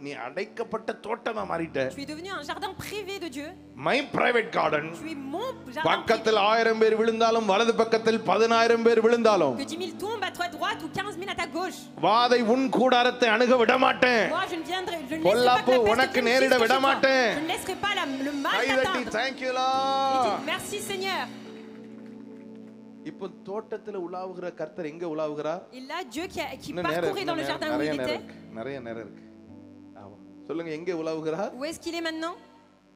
நீ அடைக்கப்பட்ட தோட்டமா மாறிட்ட. Tu es devenu un jardin privé de Dieu. My private garden. Tu es mon jardin. பக்கத்தில் 1000 பேர் விழுந்தாலும் வலது பக்கத்தில் 10000 பேர் விழுந்தாலும் Que 10 000 tombent à ta droite ou 15 000 à ta gauche. வாதை உன் கூடாரத்தை அணுக விட மாட்டேன். Moi je ne viendrai, je ne laisserai pas பொல்லாப்பு que la உனக்கு peste நேரிட விட மாட்டேன். je ne laisserai pas le mal கை தட்டி t'atteindre. thank you Lord. Merci Seigneur. இப்போ தோட்டத்துல உலாவுகிற கர்த்தர் எங்க உலாவுகிறார்? Et là Dieu qui parcourait dans le jardin où il était. நிறைய நேரம் இருக்கு. ஆமா சொல்லுங்க, எங்க உலாவுகிறார்? Où est-ce qu'il est maintenant?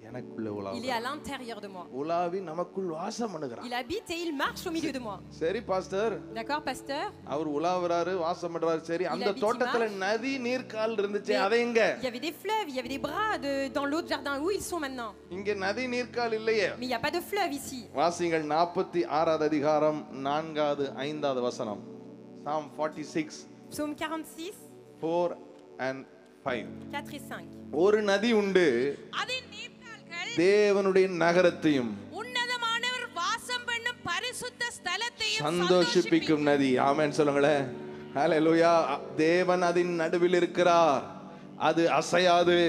எனக்குள்ள Il est உலாவுகிறார். à l'intérieur de moi. உலாவி நமக்குள் வாசம் பண்ணுகிறார். Il habite et il marche au milieu de moi. சரி பாஸ்டர், D'accord pasteur? அவர் உலாவுறாரு வாசம் பண்றாரு. சரி, அந்த habite, தோட்டத்துல il நதி நீர்க்கால் இருந்துச்சு, அது எங்க? Il y avait des fleuves, il y avait des bras dans l'autre jardin. Où ils sont maintenant? இங்க நதி நீர்க்கால் இல்லையே. Mais il n'y a pas de fleuve ici. வாசிங்கள் 46 அதிகாரம் 4வது 5வது வசனம். Psalm 46 Psaume 46 4 and 5. 4 et 5. ஒரு நதி உண்டு, அதின் நீர்க்கால்கள் தேவனுடைய நகரத்தையும் உன்னதமானவர் வாசம் பண்ணும் பரிசுத்த ஸ்தலத்தையும் சந்தோஷிப்பிக்கும் நதி. ஆமென் சொல்லுங்களேன். ஹalleluya. தேவன் அதன் நடுவில் இருக்கிறார், அது அசையாது.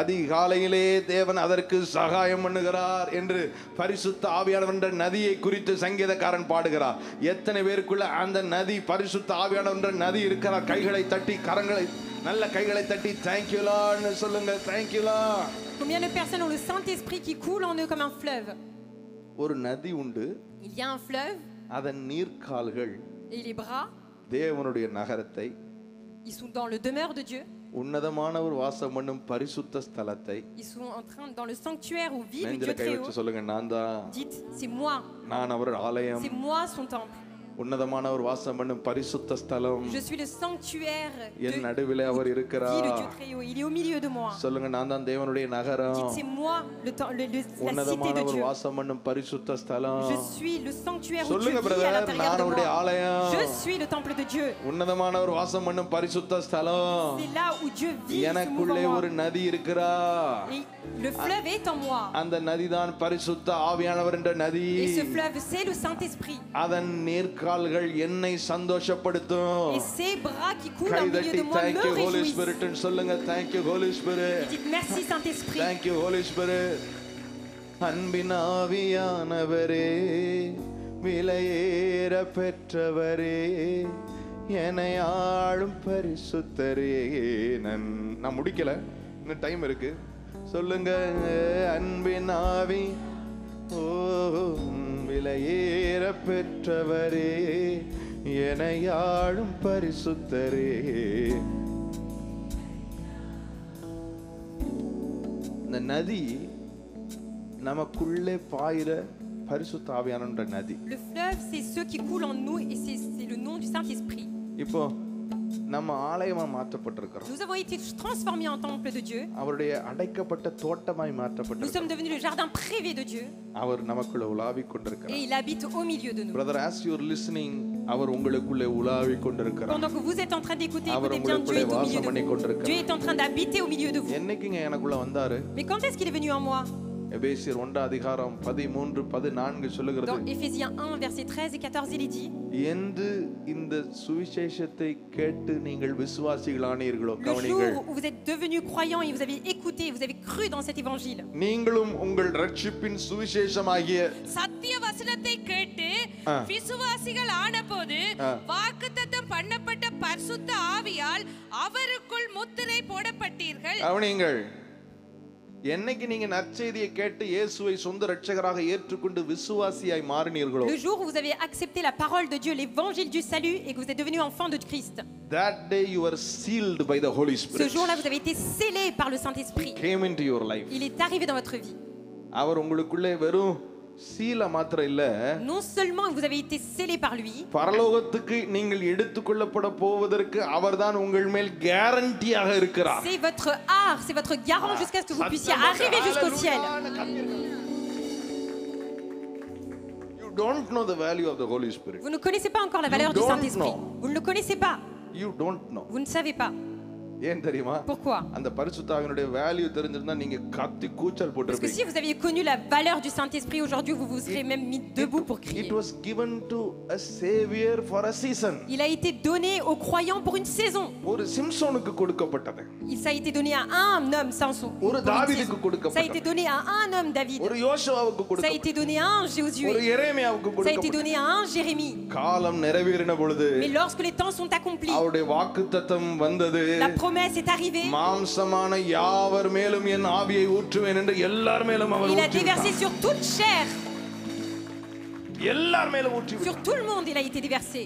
அதிகாலையிலே தேவன் அதற்கு சகாயம் பண்ணுகிறார் என்று பரிசுத்த ஆவியானவர் என்ற நதியை குறித்து சங்கீதக்காரன் பாடுகிறார். எத்தனை பேருக்குள்ள அந்த நதி, பரிசுத்த ஆவியானவர் என்ற நதி இருக்கிறார்? கைகளை தட்டி கரங்களை நல்ல கைகளை தட்டி thank you Lord ன்னு சொல்லுங்க. thank you Lord. Combien de personnes ont le Saint-Esprit qui coule en eux comme un fleuve? ஒரு நதி உண்டு, Il y a un fleuve அதன் நீர்க்கால்கள் et les bras, தேவனுடைய நகரத்தை ils sont dans le demeure de Dieu உன்னதமானவர் வாசம் பண்ணும் பரிசுத்த ஸ்தலத்தை Ils sont en train, dans le sanctuaire où vit le நெஞ்சில Dieu கை très வச்சு haut. சொல்லுங்க, நான் தான், Dites, c'est moi, நான் அவர் ஆலயம், c'est moi son temple. உன்னதமானவர் வாசம் பண்ணும் பரிசுத்த ஸ்தலம், Je suis le sanctuaire என் de நடுவிலே அவர் vit le இருக்கிறார். Dieu très haut. Il est au milieu de moi. சொல்லுங்க, நான் தான் தேவனுடைய நகரம், Dites, c'est moi la cité de உன்னதமானவர் Dieu. வாசம் பண்ணும் பரிசுத்த ஸ்தலம். Je suis le sanctuaire où Dieu சொல்லுங்க vit à பிரதர், l'intérieur நான் de அவருடைய moi. ஆலயம், Je suis le temple de Dieu. உன்னதமானவர் வாசம் பண்ணும் பரிசுத்த ஸ்தலம். C'est là où Dieu vit, se mouve எனக்குள்ளே en ஒரு moi. நதி இருக்கிறா, Et le fleuve est en moi. அந்த நதிதான் பரிசுத்த ஆவியானவர் என்ற நதி. Et ce fleuve, c'est le Saint-Esprit. அதன் நீர்க்கால்கள் என்னை சந்தோஷப்படுத்தும். Et ces bras qui coulent au milieu கைதட்டி de moi thank me you Holy réjouissent. Spirit ன்னு சொல்லுங்க. thank you Holy Spirit, Dites merci Saint-Esprit. thank you Holy Spirit. அன்பின் ஆவியானவரே, விலையேற பெற்றவரே, என்னை ஆளும் பரிசுத்தரே. நான் முடிக்கல, இன்னும் டைம் இருக்கு. சொல்லுங்க, அன்பின் ஆவி, ஓ விலையேற பெற்றவரே, என்னை ஆளும் பரிசுத்தரே. இந்த நதி நமக்குள்ளே பாயிர பரிசுத்த ஆவியானவருடைய நதி. Le fleuve, c'est ceux qui coulent en nous et c'est le nom du Saint-Esprit. இப்போ நம்ம ஆலயமா மாற்றப்பட்டிருக்கிறோம். Nous avons été transformés en temple de Dieu. அவருடைய அடைக்கப்பட்ட தோட்டமாய் Nous மாற்றப்பட்டிருக்கிறோம். sommes devenus le jardin privé de Dieu அவர் நமக்குள்ள உலாவிக் et கொண்டிருக்கிறார். il habite au milieu de nous. Brother, as you are listening, அவர் உங்களுக்குள்ளே உலாவிக் கொண்டிருக்கிறார். Pendant que vous êtes en train d'écouter, அவர் écoutez bien, Dieu உங்களுக்குள்ளே est au milieu வாசம் de பண்ணி vous. கொண்டிருக்கிறார். Dieu est en train d'habiter au milieu de vous. என்னைக்குங்க எனக்குள்ள வந்தாரு? Mais quand est-ce qu'il est venu en moi? எபேசியர் 1:13-14 சொல்லுகிறது, Dans Éphésiens 1, versets 13 et 14, il est dit, என்று இந்த சுவிசேஷத்தை கேட்டு நீங்கள் விசுவாசிகளானீர்களோ, le கவனிங்கள், jour où vous êtes devenus croyants et vous avez écouté, vous avez cru dans cet évangile, நீங்களும் உங்கள் ரட்சிப்பின் சுவிசேஷமாகிய சத்திய வசனத்தை கேட்டு ஆ. விசுவாசிகள் ஆனபோது ஆ. வாக்குத்தத்தம் பண்ணப்பட்ட பரிசுத்த ஆவியால் அவருக்குள் முத்திரை போடப்பட்டீர்கள். கவனிங்கள், என்னைக்கு நீங்க நற்செய்தியை கேட்டு இயேசுவை சொந்த இரட்சகராக ஏற்றுக்கொண்டு விசுவாசியாய் மாறினீர்களோ, le jour où vous avez accepté la parole de Dieu, l'évangile du salut, et que vous êtes devenus enfants de Christ, that day you were sealed by the Holy ce Spirit. jour-là, vous avez été scellés par le Saint-Esprit. Came into your life. Il est arrivé dans votre vie. அவர் உங்களுக்குள்ளே வெறும் சீல மாத்திரம் இல்ல, Non seulement vous avez été scellés par lui, பரலோகத்துக்கு நீங்கள் எடுத்துக்கொள்ளப்பட போவதற்கு அவர்தான் உங்கள் மேல் கேரண்டியாக இருக்கிறார். c'est votre art, c'est votre garant jusqu'à ce que vous puissiez arriver jusqu'au ciel. You don't know the value of the Holy Spirit. Vous ne connaissez pas encore la valeur du don't Saint-Esprit. know. Vous ne le connaissez pas. You don't know. Vous ne savez pas. ஏன் தெரியுமா? Pourquoi? அந்த பரிசுத்த ஆவியினுடைய value தெரிஞ்சிருந்தா நீங்க கத்தி கூச்சல் Parce que போட்டுருப்பீங்க. si vous aviez connu la valeur du Saint-Esprit aujourd'hui, vous vous serez même mis debout pour It crier. was given to a savior for a season. Il a été donné aux croyants pour une saison. ஒரு சிம்சோனுக்கு கொடுக்கப்பட்டது. Ça a été donné à un homme Samson. ஒரு Pour une தாவீதுக்கு saison. Ça a été கொடுக்கப்பட்டது. donné à un homme David. ஒரு யோசுவாவுக்கு Ça a கொடுக்கப்பட்டது. été donné à un ஒரு Josué. எரேமியாவுக்கு Ça a été கொடுக்கப்பட்டது. donné à un Jérémie. காலம் நிறைவேறின பொழுது Mais lorsque les temps sont accomplis, அவருடைய வாக்குத்தத்தம் வந்தது. la promesse est arrivée. மாம்சமான யாவர் மேலும் என் ஆவியை ஊற்றுவேன் என்று எல்லார் மேலும் அவர் Il a ஊற்றினார். déversé sur toute chair. எல்லார் மேலும் ஊற்றினார். Sur tout le monde, il a été déversé.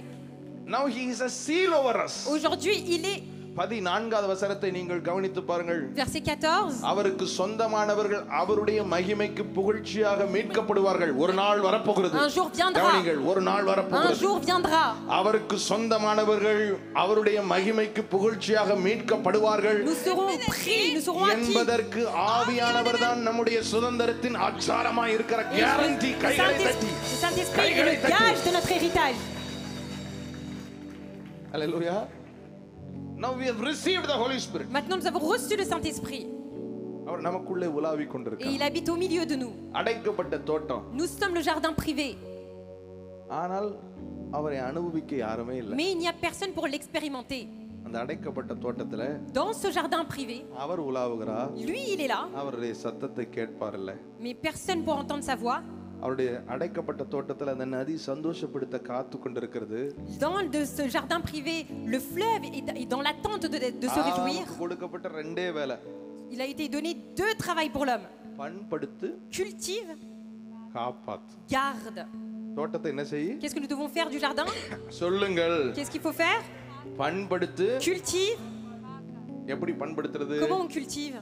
Now he is a seal over us. Aujourd'hui, il est, 14வது வசனத்தை நீங்கள் கவனித்து பாருங்கள். verset 14, அவருக்கு சொந்தமானவர்கள் அவருடைய மகிமைக்கு புகழ்ச்சியாக மீட்கப்படுவார்கள். ஒரு நாள் வரப்போகிறது. un jour viendra. கவனிங்கள், ஒரு நாள் Un வரப்போகிறது. jour viendra. அவருக்கு சொந்தமானவர்கள் அவருடைய மகிமைக்கு புகழ்ச்சியாக மீட்கப்படுவார்கள் Nous serons pris, nous serons acquis. என்பதற்கு ஆவியானவர் தான் நம்முடைய சுதந்திரத்தின் ஆச்சாரமாய் இருக்கிற கேரண்டி. Le கைகளை தட்டி. Saint-Esprit est le gage de notre héritage. Alléluia. Now we have received the Holy Spirit. Maintenant, nous avons reçu le Saint-Esprit அவர் நமக்குள்ளே உலாவிக் et கொண்டிருக்கிறார். il habite au milieu de nous. அடைக்கப்பட்ட தோட்டம். Nous sommes le jardin privé, ஆனால் அவரை அனுபவிக்க யாருமே இல்லை. mais il n'y a personne pour l'expérimenter. அந்த அடைக்கப்பட்ட தோட்டத்துல Dans ce jardin privé, அவர் உலாவுகிறார். lui, il est là, அவருடைய சத்தத்தை கேட்பார் இல்ல. mais personne pour entendre sa voix. அவருடைய அடைக்கப்பட்ட தோட்டத்துல அந்த நதி சந்தோஷப்படுத்த காத்து கொண்டிருக்கிறது. Dans ce jardin privé, le fleuve est dans l'attente de se réjouir. ஆதாமுக்கு கொடுக்கப்பட்ட ரெண்டே வேலை. Il a été donné 2 travails pour l'homme. பண்படுத்து, Cultive, காப்பாத்து. garde. தோட்டத்தை என்ன செய்ய? Qu'est-ce que nous devons faire du jardin? சொல்லுங்கள். Qu'est-ce qu'il faut faire? பண்படுத்து, Cultive, எப்படி பண்படுத்துறது? Comment on cultive?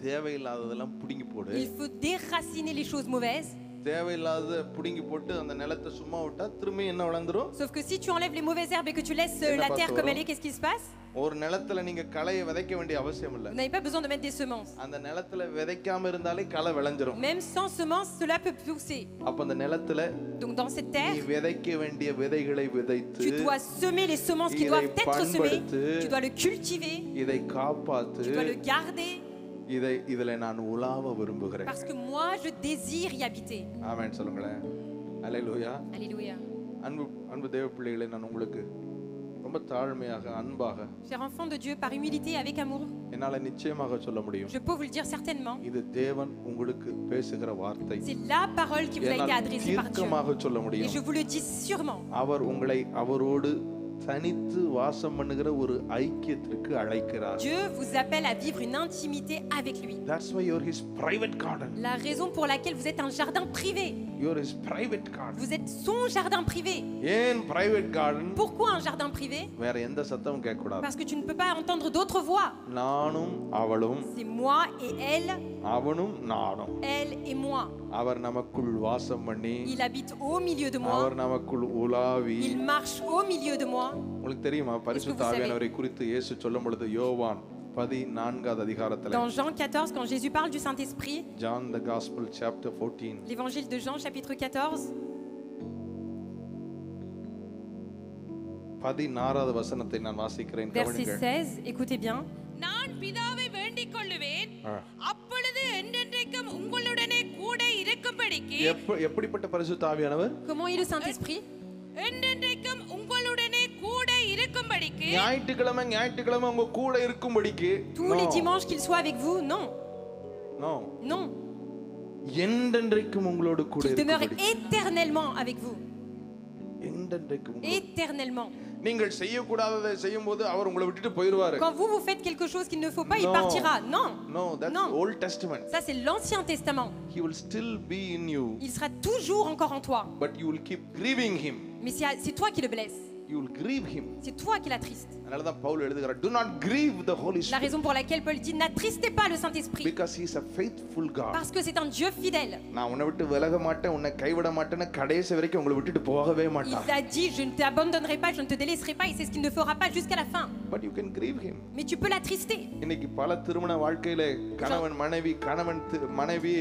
தேவையில்லாததெல்லாம் புடுங்கி போடு. Il faut déraciner les choses mauvaises. தேவையில்லாத புடுங்கி போட்டு அந்த நிலத்தை சும்மா விட்டா திரும்பி என்ன வளர்ந்துரும்? Sauf que si tu enlèves les mauvaises herbes et que tu laisses la terre comme elle est, qu'est-ce qui se passe? ஒரு நிலத்துல நீங்க களையை விதைக்க வேண்டிய அவசியம் இல்ல. Vous n'avez pas besoin de mettre des semences. அந்த நிலத்துல விதைக்காம இருந்தாலே களை விளைஞ்சிரும். Même sans semences, cela peut pousser. அப்ப அந்த நிலத்துல Donc dans cette நீ terre, விதைக்க வேண்டிய விதைகளை விதைத்து tu dois semer les semences qui doivent être semées. Tu dois le cultiver. இதை காப்பாத்து. Tu dois le garder. இதுல நான் உலாவ விரும்புகிறேன். Parce que moi je désire y habiter. ஆமென் சொல்லுங்களேன். அல்லேலூயா. Alléluia. அன்பு தேவ பிள்ளைகளே, நான் உங்களுக்கு ரொம்ப தாழ்மையாக அன்பாக Chers enfants de Dieu, par humilité et avec amour, என்னால நிச்சயமாக சொல்ல முடியும். je peux vous le dire certainement. இது தேவன் உங்களுக்கு பேசுகிற வார்த்தை. C'est la parole qui vous a été adressée par Dieu. தீர்க்கமாக சொல்ல Et முடியும். je vous le dis sûrement. அவர் உங்களை அவரோடு தனித்து வாசம் பண்ணுகிற ஒரு ஐக்கியத்திற்கு அழைக்கிறார். Dieu vous appelle à vivre une intimité avec lui. That's why you're his private garden. La raison pour laquelle vous êtes un jardin privé. You're his private garden. Vous êtes son jardin privé. ஏன் private garden? Pourquoi un jardin privé? வேற எந்த சத்தமும் கேட்க கூடாது. Parce que tu ne peux pas entendre d'autres voix. நானும் அவளும், C'est moi et elle, அவனும் நானும். elle et moi. அவர் நமக்குள் வாசம் பண்ணி, Il habite au milieu de moi. அவர் நமக்குள் உலாவி. Il marche au milieu de moi. உங்களுக்கு தெரியுமா பரிசுத்த ஆவியானவரை குறித்து இயேசு சொல்லும் பொழுது யோவான் 14வது அதிகாரத்துல, Dans Jean 14, quand Jésus parle du Saint-Esprit, John the Gospel chapter 14, l'évangile de Jean chapitre 14, 16வது வசனத்தை நான் வாசிக்கிறேன், verset கவனிங்கள். 16, écoutez bien. நான் பிதாவை வேண்டிக் கொள்ளுவேன், ஆ. அப்பொழுது என்றென்றைக்கும் உங்களுடனே கூட இருக்கும்படிக்கு எப்படிப்பட்ட பரிசுத்த ஆவியானவர்? Comment est le Saint-Esprit? என்றென்றைக்கும் உங்களுடனே கூட இருக்கும்படிக்கு ஞாயிற்றுக்கிழமை உங்க கூட இருக்கும்படிக்கு. Tous les dimanches qu'il soit avec vous? Non. No. Non. என்றென்றைக்கும் உங்களோடு கூட Qu'il demeure இருக்கும்படிக்கு. éternellement avec vous. என்றென்றைக்கும். Éternellement. நீங்கள் செய்யக்கூடாததை செய்யும்போது அவர் உங்களை விட்டுட்டு போயிடுவாரு. Quand vous faites quelque chose qu'il ne faut pas, il Non. partira. Non. No, that's Non. Old Testament. Ça, c'est l'Ancien Testament. He will still be in you, Il sera toujours encore en toi. but you will keep grieving him. Mais c'est toi qui le blesses. You will grieve him. C'est toi qui l'attriste. அதனால தான் பவுல் எழுதுகிறார், do not grieve the Holy La Spirit, raison pour laquelle Paul dit n'attristez pas le Saint-Esprit. because he is a faithful God. Parce que c'est un Dieu fidèle. நான் உன்னை விட்டு விலக மாட்டேன், உன்னை கைவிட மாட்டேன்னு கடைசி வரைக்கும் உங்களை விட்டுட்டு போகவே Il மாட்டான். t'a dit je ne t'abandonnerai pas, je ne te délaisserai pas, et c'est ce qu'il ne fera pas jusqu'à la fin. But you can grieve him. Mais tu peux l'attrister. இன்னைக்கு பல திருமண வாழ்க்கையில கணவன் மனைவி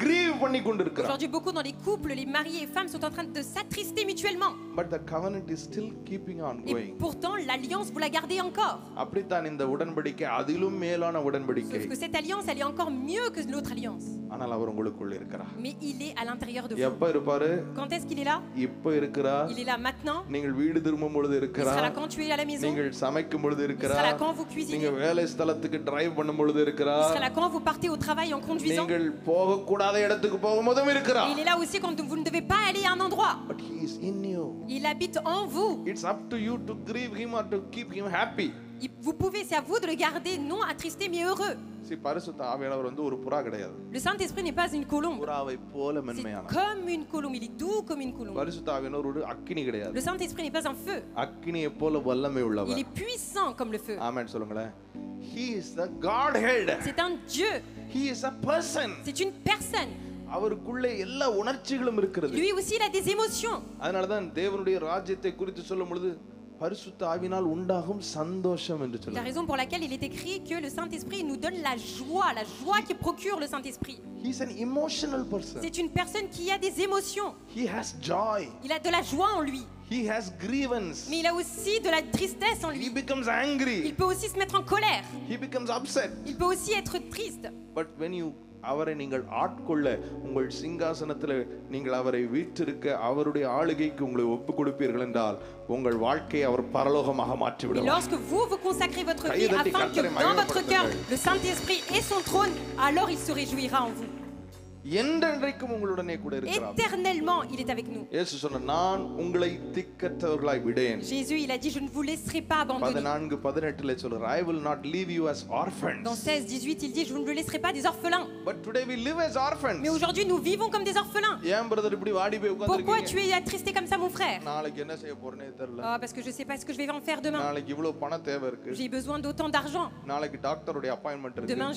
grieve பண்ணி கொண்டிருக்கிறார். Aujourd'hui, beaucoup dans les couples, les mariés et femmes sont en train de s'attrister mutuellement. But the covenant is still keeping on Et going. pourtant, l'alliance, vous la gardez encore. அப்படித்தான் இந்த உடன்படிக்கை அதிலும் மேலான உடன்படிக்கை. Sauf que cette alliance, elle est encore mieux que l'autre alliance. ஆனால் அவர் உங்களுக்குள்ள இருக்கிறார். Mais il est à l'intérieur de vous. எப்ப இருப்பாரு? Quand est-ce qu'il est là? இப்ப இருக்கிறார். Il est là maintenant. நீங்கள் வீடு திரும்பும் பொழுது Il sera இருக்கிறார். là quand tu es à la maison. நீங்கள் சமைக்கும் பொழுது Il sera là இருக்கிறார். quand vous cuisinez. நீங்க வேலை ஸ்தலத்துக்கு டிரைவ் பண்ணும் பொழுது Il sera இருக்கிறார். là quand vous partez au travail en conduisant. நீங்கள் போக கூடாத இடத்துக்கு போகும்போதும் Et இருக்கிறார். il est là aussi quand vous ne devez pas aller à un endroit. But he is in you. Il habite en vous. It's up to you to grieve him or to keep him happy. Vous pouvez, c'est à vous de le garder, non attristé mais heureux. பரிசுத்த ஆவியானவர் வந்து ஒரு புறா கிடையாது. Le Saint-Esprit n'est pas une colombe. புறாவை போல C'est மென்மையானவர். comme une colombe, il est doux comme une colombe. பரிசுத்த ஆவியானவர் ஒரு அக்கினி கிடையாது. Le Saint-Esprit n'est pas un feu. அக்கினியை போல வல்லமை Il உள்ளவர். est puissant comme le feu. ஆமென் சொல்லுங்களேன். He is the Godhead. C'est un Dieu. He is a person. C'est une personne. அவருக்குள்ளே எல்லா உணர்ச்சிகளும் இருக்கிறது. Lui aussi, il a des émotions. அதனால தான் தேவனுடைய ராஜ்யத்தை குறித்து சொல்லும் பொழுது பரிசுத்த ஆவியினால் உண்டாகும் சந்தோஷம் என்று La சொல்றார். raison pour laquelle il est écrit que le Saint-Esprit nous donne la joie que procure le Saint-Esprit. He is an emotional person. C'est une personne qui a des émotions. He has joy. Il a de la joie en lui. He has grievance. Mais il a aussi de la tristesse en He lui. becomes angry. Il peut aussi se mettre en colère. He becomes upset. Il peut aussi être triste. But when you அவரை நீங்கள் ஆட்கொள்ள உங்கள் சிங்காசனத்தில் நீங்கள் அவரை வீற்றிருக்க அவருடைய ஆளுகைக்கு உங்களை ஒப்பு கொடுப்பீர்கள் என்றால் உங்கள் வாழ்க்கையை அவர் பரலோகமாக மாற்றி Et விடுவார். lorsque vous consacrez votre vie afin que dans votre cœur le Saint-Esprit ait son trône, alors il se réjouira en vous. என்றென்றைக்கும் உங்களுடனே கூட இருக்கிறார். Éternellement, il est avec nous. இயேசு சொன்னார், நான் உங்களை திக்கற்றவர்களாய் விடேன். Jésus, il a dit, je ne vous laisserai pas abandonner. 14:18 சொல்றார், I will not leave you as orphans. Dans 16-18, il dit, je ne vous laisserai pas des orphelins. But today we live as orphans. Mais aujourd'hui, nous vivons comme des orphelins. ஏன் brother இப்படி வாடி போய் Pourquoi உட்கார்ந்திருக்கீங்க? tu es attristé comme ça, mon frère? நாளைக்கு என்ன செய்ய போறேனே தெரியல. Ah, parce que je sais pas ce que je vais en faire demain. நாளைக்கு இவ்வளவு பணம் தேவை இருக்கு. J'ai besoin d'autant d'argent. நாளைக்கு டாக்டரோட அப்பாயின்ட்மென்ட் இருக்கு. Demain,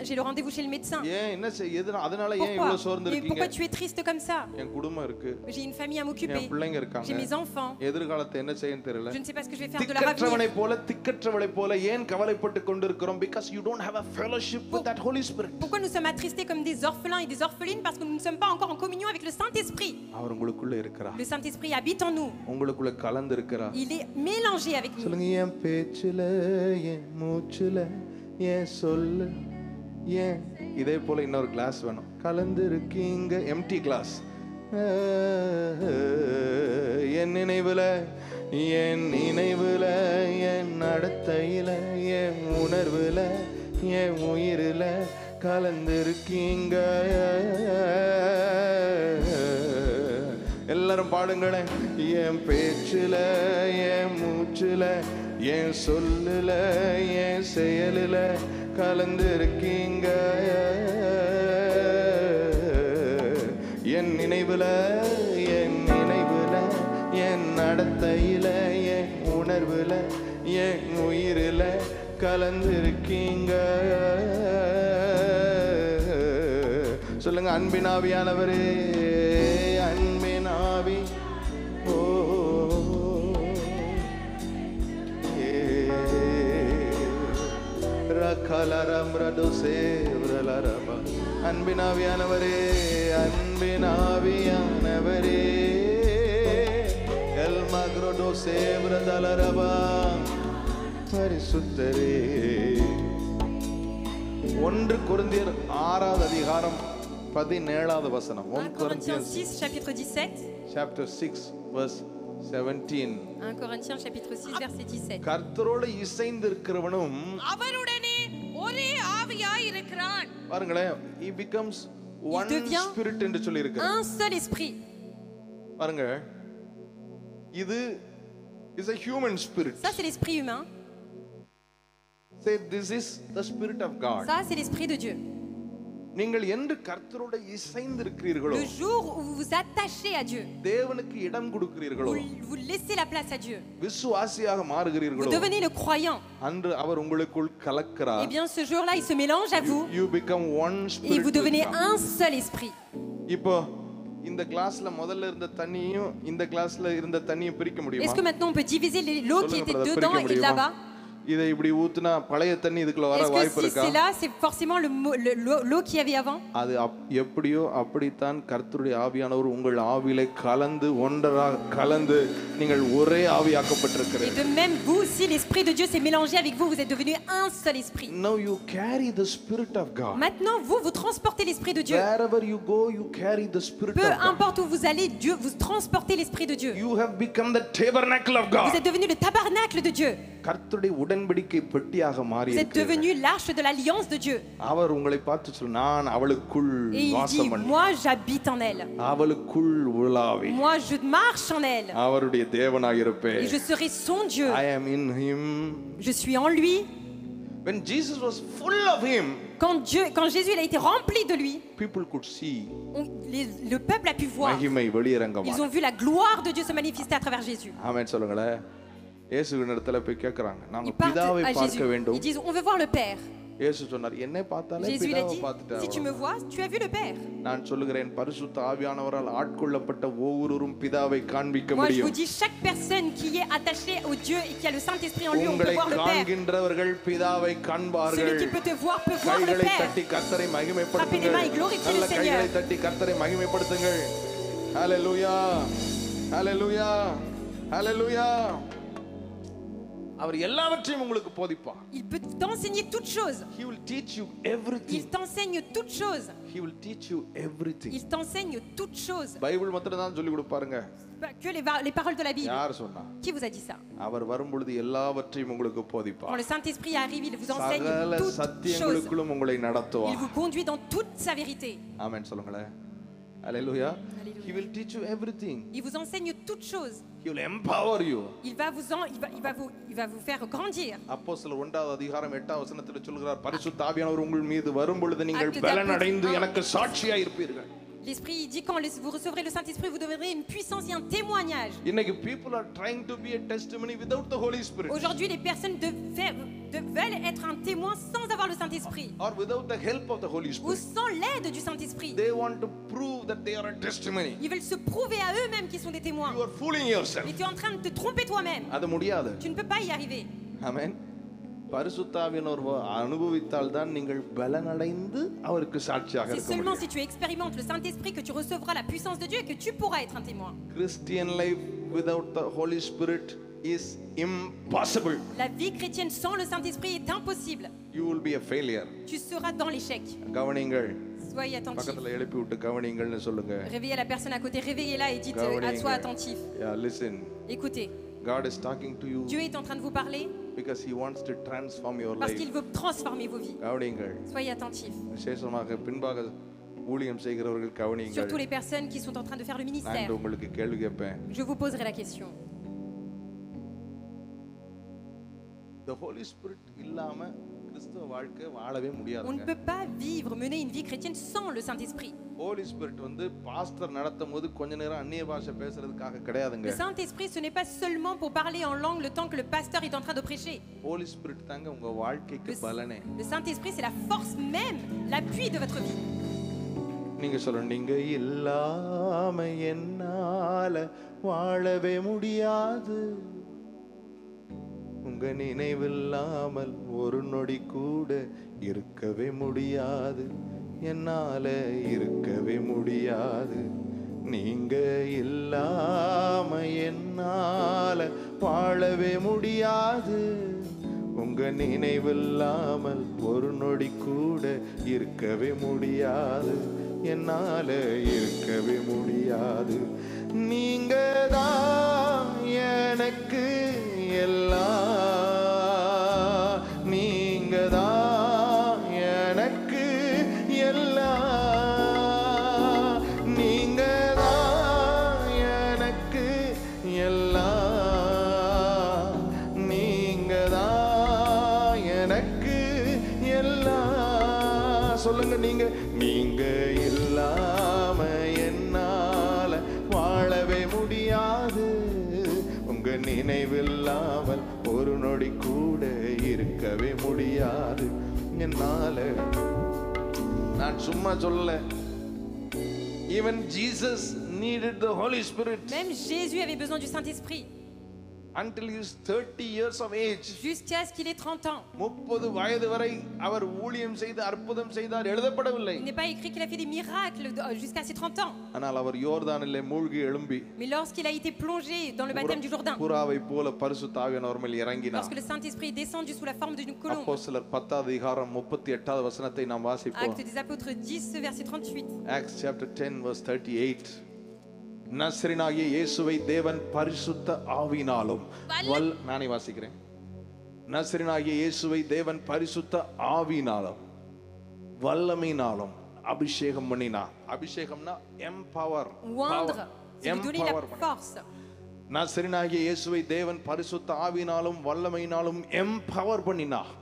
j'ai le rendez-vous chez le médecin. ஏன் என்ன செய்ய அதனால ஏன் Pourquoi? இவ்வளவு சோர்ந்து Mais இருக்கீங்க? pourquoi tu es triste comme ça? என் குடும்பம் இருக்கு. J'ai une famille à m'occuper. என் பிள்ளைங்க இருக்காங்க. J'ai mes enfants. எதிர்காலத்தை என்ன செய்யன்னு தெரியல. Je ne sais pas ce que je vais faire de leur திக்கற்றவனை avenir. போல திக்கற்றவளை போல ஏன் கவலைப்பட்டு கொண்டிருக்கிறோம்? Because you don't have a fellowship with that Holy Spirit. Pourquoi nous sommes attristés comme des orphelins et des orphelines? Parce que nous ne sommes pas encore en communion avec le Saint-Esprit. அவர் உங்களுக்குள்ள இருக்கிறார். Le Saint-Esprit habite en nous. உங்களுக்குள்ள கலந்து இருக்கிறார். Il est mélangé avec nous. சொல்லுங்க, என் பேச்சுல என் மூச்சுல என் சொல்லு ஏன். இதே போல இன்னொரு கிளாஸ் வேணும். கலந்து இருக்கீங்க, எம்டி கிளாஸ். என் நினைவுல என் நினைவுல என் நடத்தையில என் உணர்வுல என் உயிரில கலந்து இருக்கீங்க. எல்லாரும் பாடுங்களேன். என் பேச்சுல என் மூச்சுல என் சொல்லுல என் செயலுல கலந்து இருக்கீங்க. என் நினைவுல என் நினைவுல என் நடத்தையில என் உணர்வுல என் உயிரில கலந்து இருக்கீங்க. சொல்லுங்க, அன்பினாவியானவரே, அன்பினாவி ஓ ரகலரம் ரடோசே ரலரபா. அன்பினாவியானவரே, அன்பினாவியானவரே, எல் மக்ரோடோசே பிரதலரபா. பரிசுத்தரே. 1 கொரிந்தியர் 6வது அதிகாரம் 17வது வசனம். 1 Corinthiens 6 chapitre 17. Chapter 6 verse 17. 1 Corinthiens chapitre 6 verset 17. கர்த்தரோடு இசைந்து இருக்கிறவனும் அவருடனே ஒரே ஆவியாய் இருக்கிறான். பாருங்களேன், he becomes one spirit என்று சொல்லி இருக்கு. Un seul esprit. பாருங்க, இது is a human spirit. Ça c'est l'esprit humain. Say, this is the spirit of God. Ça c'est l'esprit de Dieu. நீங்கள் என்று கர்த்தரோடு இசைந்து இருக்கிறீர்களோ, Le jour où vous vous attachez à Dieu, தேவனுக்கு இடம் கொடுக்கிறீர்களோ, vous laissez la place à Dieu, விசுவாசியாக vous மாறுகிறீர்களோ, devenez le croyant. அன்று அவர் உங்களுக்குள் Eh கலக்கிறார். bien ce jour-là il se mélange à vous You become one et spirit. vous devenez un seul esprit. இப்போ இந்த கிளாஸ்ல முதல்ல இருந்த தண்ணியும் இந்த கிளாஸ்ல இருந்த தண்ணியும் பிரிக்க Est-ce முடியுமா? que maintenant on peut diviser l'eau qui சொல்லுங்க était brother, dedans பிரிக்க et de là-bas? முடியுமா? இதை இப்படி ஊத்துனா பழைய தண்ணி இதுக்குள்ள வர Est-ce வாய்ப்பு que si இருக்கா? c'est là, c'est forcément l'eau qu'il y avait avant? அது எப்படியோ அப்படித்தான் கர்த்தருடைய ஆவியானவர் உங்கள் ஆவியிலே கலந்து ஒன்றாக கலந்து நீங்கள் ஒரே Et ஆவியாக்கப்பட்டிருக்கிறீர்கள். de même, vous aussi, l'Esprit de Dieu s'est mélangé avec vous, vous êtes devenus un seul esprit. Now you carry the spirit of God. Maintenant, vous transportez l'Esprit de Dieu. Wherever you go, you carry the spirit Peu of God. importe où vous allez, Dieu, vous transportez l'Esprit de Dieu. You have become the tabernacle of Vous God. êtes devenu le tabernacle de Dieu. கர்த்தருடைய உடன்படிக்கை பெட்டியாக மாறி Vous êtes devenu l'arche de l'alliance de Dieu. அவர் உங்களை பார்த்து சொல்ல, நான் அவளுக்குள் Et il dit, வாசம் பண்ணி moi j'habite en elle. அவளுக்குள் உலாவி Moi je marche en elle. அவருடைய தேவனாக இருப்பேன். Et je serai son Dieu. I am in him. Je suis en lui. When Jesus was full of him, Quand Jésus il a été rempli de lui, people could see le peuple a pu voir. மகிமை வெளியரங்கமா. Ils ont vu la gloire de Dieu se manifester à travers Jésus. ஆமென் சொல்லுங்களேன். இயேசுவின் இடத்துல போய் கேக்குறாங்க, நாங்க Ils partent பிதாவை à Jésus. பார்க்க வேண்டும். Ils disent, on veut voir le Père. இயேசு சொன்னார், என்னை பார்த்தாலே Jésus il a பிதாவை dit, பார்த்துட்டா. si tu me vois, tu as vu le Père. நான் சொல்லுகிறேன், பரிசுத்த ஆவியானவரால் ஆட்கொள்ளப்பட்ட ஒவ்வொருவரும் பிதாவை காண்பிக்க Moi je vous முடியும். dis, chaque personne qui est attachée au Dieu et qui a le Saint-Esprit en lui, on peut உங்களை voir le Père. காண்கின்றவர்கள் பிதாவை காண்பார்கள். Celui qui peut te voir peut voir le கைகளை Père. தட்டி கர்த்தரை Frappez les மகிமைப்படுத்துங்கள். mains et glorifiez le நல்ல Seigneur. கைகளை தட்டி கர்த்தரை மகிமைப்படுத்துங்கள். ஹalleluya, ஹalleluya, ஹalleluya. அவர் எல்லாவற்றையும் உங்களுக்கு போதிப்பார். Il peut t'enseigner toutes choses. He will teach you everything. Il t'enseigne toutes choses. He will teach you everything. Il t'enseigne toutes choses. Bible மட்டும் தான் சொல்லி கொடுப்பாருங்க. Pas que les paroles de la Bible. யார் சொன்னா? Qui vous a dit ça? அவர் வரும்பொழுது எல்லாவற்றையும் உங்களுக்கு போதிப்பார். Quand le Saint-Esprit arrive, il vous enseigne சகல toutes choses. சத்தியங்களுக்குள்ளும் உங்களை Il நடத்துவார். vous conduit dans toute sa vérité. ஆமென் சொல்லுங்களேன். Alléluia. He will teach you everything. Il vous enseigne toutes choses. He will empower you. Il va vous faire grandir. அப்போஸ்தலர் 1வது அதிகாரம் 8வது வசனத்தில் சொல்கிறார், பரிசுத்த ஆவியானவர் உங்கள் மீது வரும்பொழுது நீங்கள் Acte பலன் அடைந்து d'apôtre. எனக்கு சாட்சியாய் இருப்பீர்கள். L'Esprit il dit quand vous recevrez le Saint-Esprit, vous deviendrez une puissance et un témoignage. இன்னைக்கு people are trying to be a testimony without the Holy Spirit. Aujourd'hui, les personnes veulent être un témoin sans avoir le Saint-Esprit. Or without the help of the Holy Ou Spirit. sans l'aide du Saint-Esprit. They want to prove that they are a testimony. Ils veulent se prouver à eux-mêmes qu'ils sont des témoins. You are fooling yourself. Mais tu es en train de te tromper toi-même. அது முடியாது. Tu ne peux pas y arriver. ஆமென். பரிசுத்த ஆவியானவர் அனுபவித்தால் தான் நீங்கள் பலனடைந்து அவருக்கு சாட்சியாக C'est இருக்க seulement முடியும். si tu expérimentes le Saint-Esprit que tu recevras la puissance de Dieu et que tu pourras être un témoin. Christian life without the Holy Spirit is impossible. La vie chrétienne sans le Saint-Esprit est impossible. You will be a failure. Tu seras dans l'échec. கவனிங்கள். Soyez attentif. பக்கத்துல எழுப்பி விட்டு கவனிங்கள்னு சொல்லுங்க. Réveillez la personne à côté, réveillez-la et dites sois attentif. Yeah, listen. Écoutez, God is talking to you Dieu est en train de vous parler because he wants to transform your parce life. qu'il veut transformer vos vies. கவனிங்கள். Soyez attentifs. விசேஷமாக பின்பாக ஊழியம் செய்கிறவர்கள் கவனிங்கள். Surtout les personnes qui sont en train de faire le ministère. நான் உங்களுக்கு கேள்வி கேட்பேன். Je vous poserai la question. The Holy Spirit இல்லாம கிறிஸ்தவ வாழ்க்கை வாழவே On ne முடியாதுங்க. peut pas vivre, mener une vie chrétienne sans le Saint-Esprit. Holy Spirit வந்து பாஸ்டர் நடத்தும்போது கொஞ்ச நேரம் அந்நிய பாஷை பேசுறதுக்காக கிடையாதுங்க. Le Saint-Esprit, ce n'est pas seulement pour parler en langue le temps que le pasteur est en train de prêcher. Holy Spirit தாங்க உங்க வாழ்க்கைக்கு பலனே. Le Saint-Esprit, c'est la force même, l'appui de votre vie. நீங்க சொல்லணும், நீங்க இல்லாம என்னால வாழவே முடியாது. உங்க நினைவில்லாமல் ஒரு நொடி கூட இருக்கவே முடியாது. என்னால இருக்கவே முடியாது. நீங்க இல்லாம என்னால வாழவே முடியாது. உங்க நினைவில்லாமல் ஒரு நொடி கூட இருக்கவே முடியாது. என்னால இருக்கவே முடியாது. நீங்க தான் எனக்கு எல்லாம். நீங்க தான் எனக்கு எல்லாம். நீங்க தான் எனக்கு எல்லாம். நீங்க தான் எனக்கு எல்லாம். சொல்லுங்க, நீங்க இல்லாம என்னால வாழவே முடியாது. உங்க நினைவில்லாமல் ஒரு நொடி கூட இருக்கவே முடியாது. என்னால. நான் சும்மா சொல்லல. Even Jesus needed the Holy Spirit. Même Jésus avait besoin du Saint-Esprit. Until he is 30 years of age. Jusqu'à ce qu'il ait 30 ans. 30 வயது வரை அவர் ஊழியம் செய்து அற்புதம் செய்தார், எழுதப்படவில்லை. Il n'est pas écrit qu'il a fait des miracles jusqu'à ses 30 ans. ஆனால் அவர் யோர்தானிலே மூழ்கி எழும்பி Mais lorsqu'il a été plongé dans le baptême du Jourdain, புறாவை போல பரிசுத்த ஆவியானவர் மேல் இறங்கினார். lorsque le Saint-Esprit est descendu sous la forme d'une colombe. அப்போஸ்தலர் 10வது அதிகாரம் 38வது வசனத்தை நாம் வாசிப்போம். Actes des Apôtres 10 verset 38. Acts chapter 10 verse 38. நசரேயனாகிய இயேசுவை தேவன் பரிசுத்த ஆவியினாலும் நானே வாசிக்கிறேன். நசரேயனாகிய இயேசுவை தேவன் பரிசுத்த ஆவியினாலும் வல்லமையினாலும் அபிஷேகம் பண்ணினார். அபிஷேகம்னா empower, Oindre, c'est lui donner la force. நசரேயனாகிய இயேசுவை தேவன் பரிசுத்த ஆவியினாலும் வல்லமையினாலும் எம்பவர் பண்ணினார்.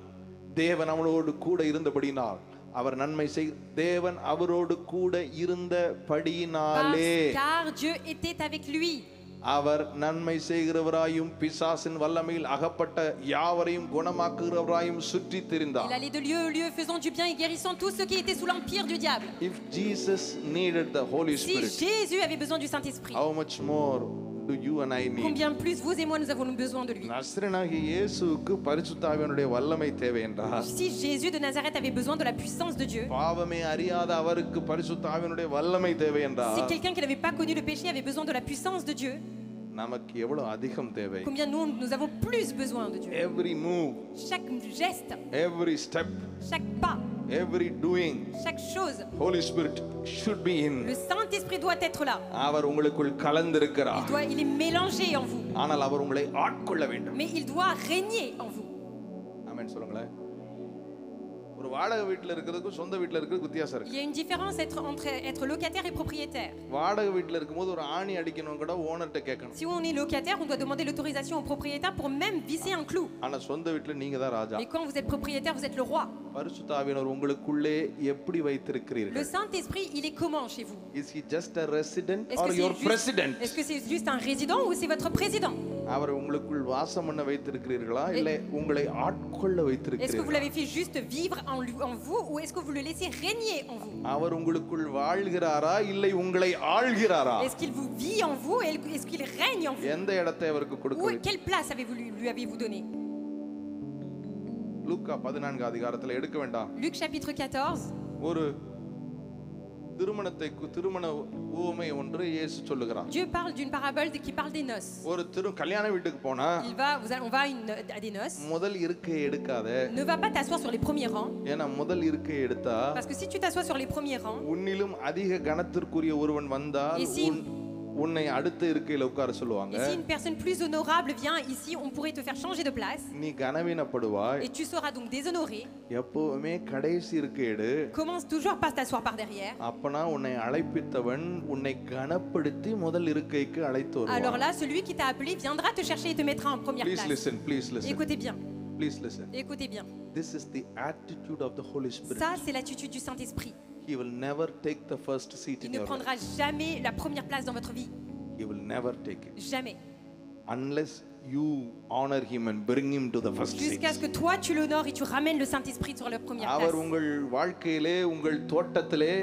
தேவன் அவனோடு கூட இருந்தபடியினால் அவர் நன்மை செய். தேவன் அவரோடு கூட இருந்தபடியினாலே, car Dieu était avec lui. அவர் நன்மை செய்கிறவராயும் பிசாசின் வல்லமையில் அகப்பட்ட யாவரையும் குணமாக்குகிறவராயும் சுற்றி திரிந்தார். Il allait de lieu en lieu faisant du bien et guérissant tous ceux qui étaient sous l'empire du diable. If Jesus needed the Holy Si Spirit, Jésus avait besoin du Saint-Esprit, how much more do you and I need? combien plus vous et moi nous avons besoin de lui. நசரேயனாகிய இயேசுவுக்கு பரிசுத்த ஆவியானுடைய வல்லமை தேவை என்றால், Si Jésus de Nazareth avait besoin de la puissance de Dieu, பாவமே அறியாத அவருக்கு பரிசுத்த ஆவியானுடைய வல்லமை தேவை என்றால், si quelqu'un qui n'avait pas connu le péché avait besoin de la puissance de Dieu, நமக்கு எவ்வளவு அதிகம் தேவை. Combien nous avons plus besoin de Dieu. Every move, Chaque geste, every step, chaque pas, every doing, chaque chose, Holy Spirit should be in. le Saint-Esprit doit être là. அவர் உங்களுக்குள் கலந்திருக்கிறார். Il est mélangé en vous. ஆனால் அவர் உங்களை ஆட்கொள்ள வேண்டும். Mais il doit régner en vous. ஆமென் சொல்லுங்களேன். ஒரு வாடகை வீட்ல இருக்கிறதுக்கும் சொந்த வீட்ல இருக்கிறதுக்கு வித்தியாசம் இருக்கு. Il y a une différence entre être locataire et propriétaire. வாடகை வீட்ல இருக்கும்போது ஒரு ஆணி அடிக்கணும் கூட ஓனர்ட்ட கேட்கணும். Si on est locataire, on doit demander l'autorisation au propriétaire pour même visser un clou. ஆனா சொந்த வீட்ல நீங்க தான் ராஜா. Mais quand vous êtes propriétaire, vous êtes le roi. பரிசுத்த ஆவியானவர் உங்களுக்குள்ளே எப்படி Le வைத்திருக்கிறீர்கள்? Saint-Esprit, il est comment chez vous? Is he just a resident Est-ce or que your c'est president? est-ce que c'est juste un résident ou c'est votre président? அவர் உங்களுக்குள் வாசம் பண்ண வைத்திருக்கிறீர்களா இல்ல உங்களை ஆட்கொள்ள Est-ce que vous வைத்திருக்கிறீர்களா? l'avez fait juste vivre en vous ou est-ce que vous le laissez régner en vous? அவர் உங்களுக்குள் வாழ்கிறாரா இல்லை உங்களை ஆள்கிறாரா? Est-ce qu'il vous vit en vous et est-ce qu'il règne en vous? எந்த இடத்தை அவருக்கு Ou கொடுக்கிறீர்கள்? quelle place avez-vous lui avez-vous donné? லூக்கா 14 அதிகாரத்துல எடுக்க வேண்டாம். Luc chapitre 14. ஒரு திருமண உவமை ஒன்று இயேசு சொல்லுகிறார். Dieu parle d'une parabole qui parle des noces. ஒரு கல்யாண வீட்டுக்கு போனா On va à des noces. முதல் இருக்கை எடுக்காத. Ne va pas t'asseoir sur les premiers rangs. ஏன்னா முதல் இருக்கை எடுத்தா Parce que si tu t'assois sur les premiers rangs, உன்னிலும் அதிக கனத்திற்குரிய ஒருவன் வந்தால் உன்னை அடுத்த இருக்கையில உட்கார சொல்லுவாங்க. et si une personne plus honorable vient ici, on pourrait te faire changer de place. நீ கனவீனப்படுவாய். Et tu seras donc déshonoré. எப்பவுமே கடைசி இருக்கை எடு. Commence toujours par t'asseoir par derrière. அப்பனா உன்னை அழைப்பித்தவன் உன்னை கனப்படுத்தி முதல் இருக்கைக்கு அழைத்து வருவான். Alors là, celui qui t'a appelé viendra te chercher et te mettra en première Please place. listen, please listen. Écoutez bien. Please listen. Écoutez bien. This is the attitude of the Holy Spirit. Ça, c'est l'attitude du Saint-Esprit. He will never take the first seat Il in ne your prendra life. jamais la première place dans votre vie. He will never take it Jamais. unless you honor him and bring him to the first seat. Jusqu'à ce que toi tu l'honores et tu ramènes le Saint-Esprit sur la première our place. உங்கள் வாழ்க்கையிலே உங்கள் தோட்டத்திலே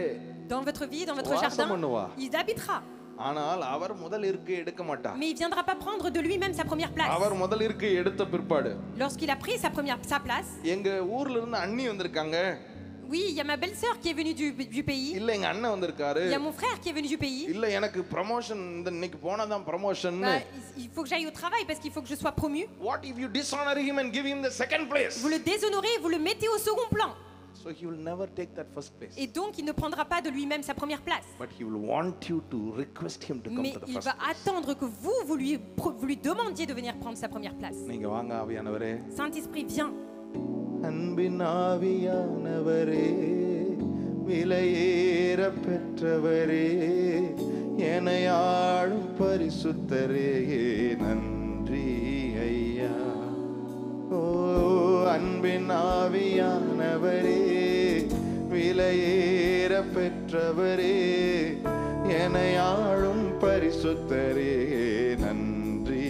Dans votre vie, dans votre வாசம் jardin, பண்ணுவார். il habitera. ஆனால் அவர் முதல் இருக்கை எடுக்க மாட்டார். Mais il viendra pas prendre de lui-même sa première place. அவர் முதல் இருக்கை எடுத்த பிற்பாடு Lorsqu'il a pris sa place, எங்க ஊர்ல இருந்து அண்ணி வந்திருக்காங்க. oui, il y a ma belle-sœur qui est venue du pays. இல்ல எங்க அண்ணன் வந்திருக்காரு. Il y a mon frère qui est venu du pays. இல்ல எனக்கு ப்ரமோஷன் இன்னைக்கு போனாதான் promotion. Il faut que j'aille au travail parce qu'il faut que je sois promu. What if you dishonor him and give him the second place? Vous le déshonorez, vous le mettez au second plan. So he will never take that first place. Et donc il ne prendra pas de lui-même sa première place. But he will want you to request him to come Mais to the il first va place. attendre que vous lui demandiez de venir prendre sa première place. நீங்க வாங்க ஆவியானவரே. Saint-Esprit, viens. அன்பின் ஆவியானவரே, விலையேற பெற்றவரே, என்னை ஆளும் பரிசுத்தரே, நன்றி ஐயா. ஓ அன்பின் ஆவியானவரே, விலையேற பெற்றவரே, என்னை ஆளும் பரிசுத்தரே, நன்றி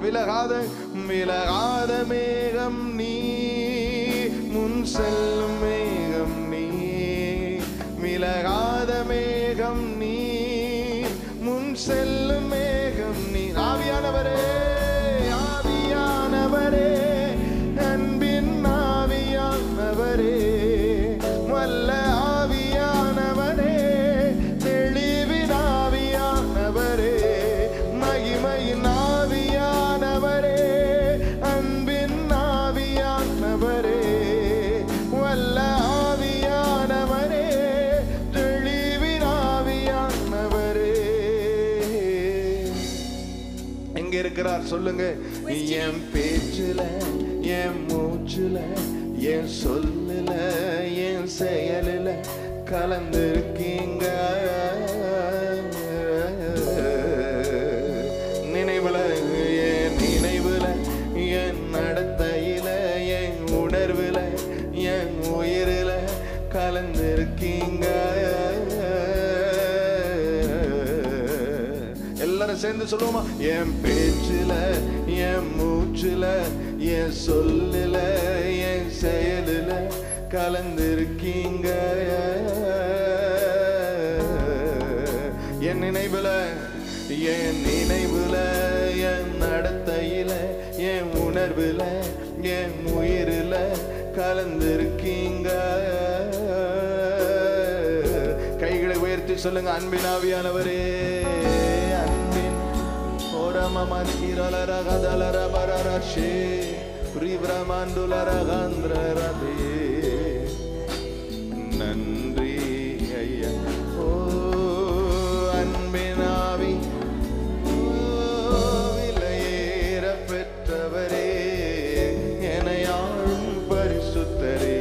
விலகாத மேகம் நீ, முன் செல்லும் மேகம் நீ, விலகாத மேகம் நீ, முன் செல்லும் மேகம் நீ. ஆவியானவரே, ஆவியானவரே, அன்பின் ஆவியானவரே, வல்ல ஆவியானவரே, தெளிவின் ஆவியானவரே, மகிமையின் ஆவியானவரே, அன்பின் ஆவியானவரே, வல்ல ஆவியானவரே, தெளிவின் ஆவியானவரே. எங்க இருக்கிறார் சொல்லுங்க. என் பேச்சுல, என் மூச்சுல, என் சொல்லுல, என் செயலுல கலந்திருக்கீங்க. நினைவுல, என் நினைவுல, என் நடத்தையில, என் உணர்வுல, என் உயிரில கலந்திருக்கீங்க. எல்லாரும் சேர்ந்து சொல்லுவோமா? என் பேச்சுல, என் மூச்சுல, என் சொல்லுல, என் செயலுல கலந்திருக்கீங்க. என் நினைவுல, என் நினைவுல, என் நடத்தையில, என் உணர்வுல, என் உயிரில கலந்திருக்கீங்க. கைகளை உயர்த்தி சொல்லுங்க. அன்பின் ஆவியானவரே, அன்பின் நன்றி ஐயா. ஓ அன்பினாவி, விலையேற பெற்றவரே, எனையாளும் பரிசுத்தரே.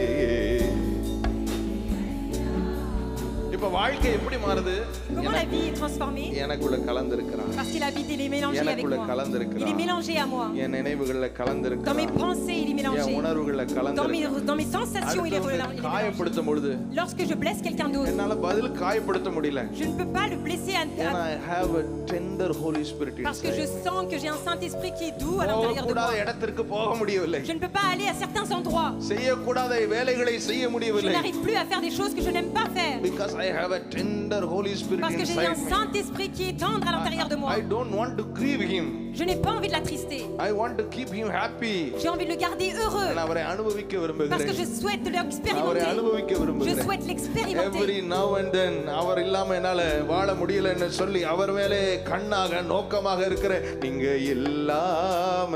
இப்ப வாழ்க்கை எப்படி மாறுது? Comment la vie est transformée? எனக்குள்ள கலந்திருக்கிறான். Parce qu'il habite, il est mélangé avec எனக்குள்ள moi. கலந்திருக்கிறான். Il est mélangé à moi. என் நினைவுகள்ல Dans கலந்திருக்கிறான். mes pensées, il est என் mélangé. உணர்வுகள்ல கலந்திருக்கிறான். Dans mes sensations, il est mélangé. காயப்படுத்தும் பொழுது Lorsque je blesse quelqu'un d'autre, என்னால பதில் காயப்படுத்த முடியல. je ne peux pas le blesser ஏன்னா I have a tender Holy Spirit parce que je inside. sens que j'ai un Saint-Esprit qui est doux à l'intérieur de கூடாத moi. இடத்திற்கு போக முடியவில்லை. Je ne peux pas aller à certains endroits. செய்யக்கூடாத வேலைகளை செய்ய Je முடியவில்லை. n'arrive plus à faire des choses que je n'aime pas faire. Because I have a tender Holy Spirit Parce que j'ai un inside me. Saint-Esprit qui est tendre à l'intérieur de moi. I don't want to grieve him. Je n'ai pas envie de l'attrister. I want to keep him happy. J'ai envie de le garder heureux. நான் அவரை அனுபவிக்க Parce que விரும்புகிறேன். je souhaite அவரை l'expérimenter. அனுபவிக்க Je விரும்புகிறேன். souhaite l'expérimenter. Every now and then அவர் இல்லாம என்னால வாழ முடியலன்னு சொல்லி அவர் மேலே கண்ணாக நோக்கமாக இருக்கிற நீங்க இல்லாம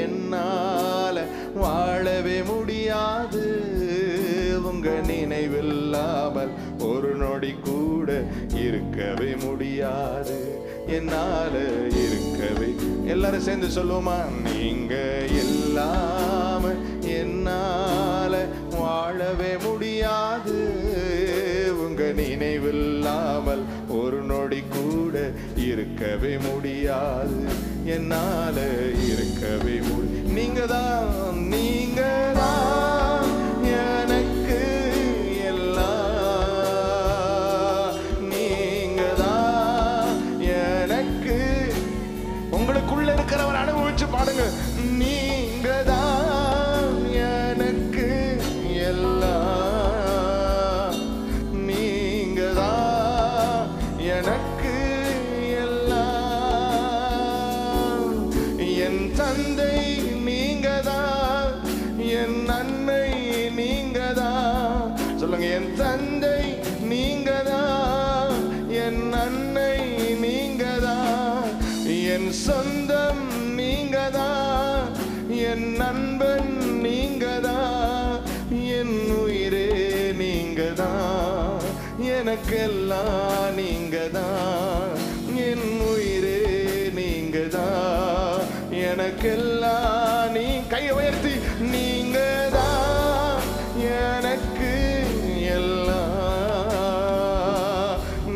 என்னால வாழவே முடியாது, உங்க நினைவில்லாமல் ஒரு நொடி கூட இருக்கவே முடியாது, என்னால இருக்கவே. எல்லாரும் சேர்ந்து சொல்லுவோமா? நீங்க இல்லாம என்னால வாழவே முடியாது, உங்க நினைவில்லாமல் ஒரு நொடி கூட இருக்கவே முடியாது, என்னால இருக்கவே முடியாது. நீங்க தான் எனக்கு எல்லாம், நீங்க தான் எனக்கு. உங்களுக்குள்ள இருக்கிறவர் அனுபவிச்சு பாடுங்க. நீங்க தான் எனக்கு எல்லாம், நீங்க தான் எனக்கு எல்லாம். என் தந்தை நீங்க தான், என் அன்னை நீங்க தான். சொல்லுங்க. என் தந்தை நீங்க தான், என் அன்னை நீங்க தான், என் சொந்தம் நீங்க தான், என் நண்பன் நீங்க தான், என் உயிரே நீங்க தான், எனக்கெல்லாம் நீங்க தான், என் உயிரே நீங்க தான், எனக்கெல்லாம். நீ கையை உயர்த்தி நீங்க தான் எனக்கு எல்லாம்,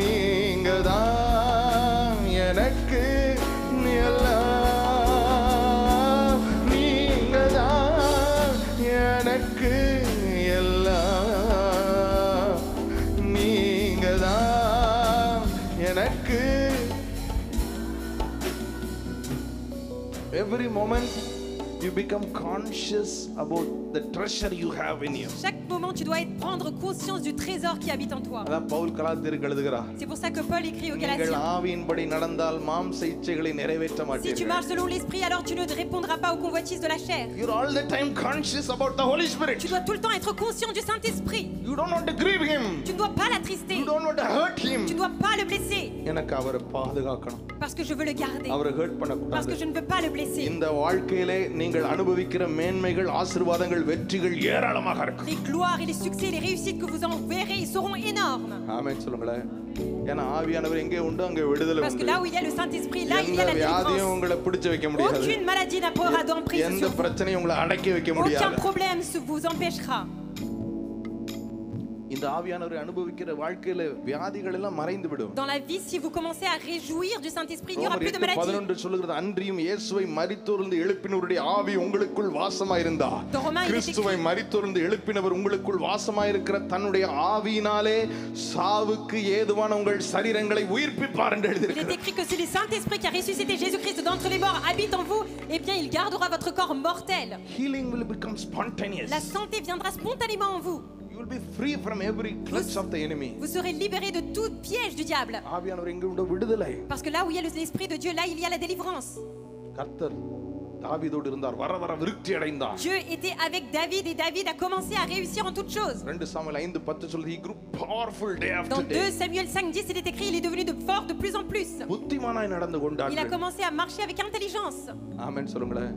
நீங்க தான் எனக்கு எல்லாம், நீங்க தான் எனக்கு எல்லாம், நீங்க தான் எனக்கு. Every moment you become conscious about the treasure you have in you. Chaque moment, tu dois prendre conscience du trésor qui habite en toi. அதான் பவுல் கலாத்தியருக்கு எழுதுகிறார். C'est pour ça que Paul écrit aux நீங்கள் Galatiens. ஆவியின்படி நடந்தால் மாம்ச இச்சைகளை நிறைவேற்ற Si tu மாட்டீர்கள். marches selon l'esprit, alors tu ne répondras pas aux convoitises de la chair. You're all the time conscious about the Holy Spirit. Tu dois tout le temps être conscient du Saint-Esprit. You don't want to grieve him. Tu ne dois pas l'attrister. You don't want to hurt him. Tu ne dois pas le blesser. எனக்கு அவரை பாதுகாக்கணும். Parce que je veux le garder. அவரை hurt Parce பண்ணக்கூடாது. que je ne veux pas le blesser. இந்த வாழ்க்கையிலே நீங்கள் அனுபவிக்கிற மேன்மைகள், ஆசீர்வாதங்கள், வெற்றிகள் ஏராளமாக இருக்கும். Les gloires et les succès, les réussites que vous en verrez, ils seront énormes. ஆமென் சொல்லுங்களேன். ஏன்னா ஆவியானவர் எங்கே உண்டு அங்கே விடுதலை Parce que உண்டு. là où il y a le Saint-Esprit, là il y a எந்த la வியாதியும் délivrance. உங்களை பிடிச்சு வைக்க முடியாது. Aucune maladie n'a pouvoir d'emprise எந்த sur vous. பிரச்சனையும் உங்களை அடக்கி வைக்க Aucun முடியாது. problème ne vous empêchera. இந்த ஆவியானவரை அனுபவிக்கிற வாழ்க்கையில வியாதிகள் எல்லாம் மறைந்து விடும். Dans la vie, si vous commencez à réjouir du Saint-Esprit, il n'y aura plus de ரோமர் maladie. 8:11 சொல்லுகிறது, அன்றியும் இயேசுவை மரித்தோர்ந்து எழுப்பினவருடைய ஆவி உங்களுக்குள் வாசமாயிருந்தார். Dans Romains, il est கிறிஸ்துவை écrit- மரித்தோர்ந்து எழுப்பினவர் உங்களுக்குள் வாசமாயிருக்கிற தன்னுடைய ஆவியினாலே சாவுக்கு ஏதுவான உங்கள் சரீரங்களை உயிர்ப்பிப்பார் என்று Il est எழுதியிருக்கிறது. écrit que c'est le Saint-Esprit qui a ressuscité Jésus-Christ d'entre les morts habite en vous, eh bien il gardera votre corps mortel. Healing will become spontaneous. La santé viendra spontanément en vous. You will be free from every clutch of the enemy. Vous serez libérés de tout piège du diable. ஆவியானவர் எங்கே உண்டோ விடுதலை. Parce que là où il y a l'Esprit de Dieu, là il y a la délivrance. கர்த்தர் தாவீதோடு இருந்தார், வர வர விருத்தி அடைந்தான். Dieu était avec David et David a commencé à réussir en toutes choses. 2 Samuel 5:10 சொல்லுது, he grew powerful day after Dans day. 2 Samuel 5:10, il est écrit, il est devenu de fort de plus en plus. புத்திமானாய் நடந்து Il a கொண்டார்கள். commencé à marcher avec intelligence. ஆமென் சொல்லுங்களேன்.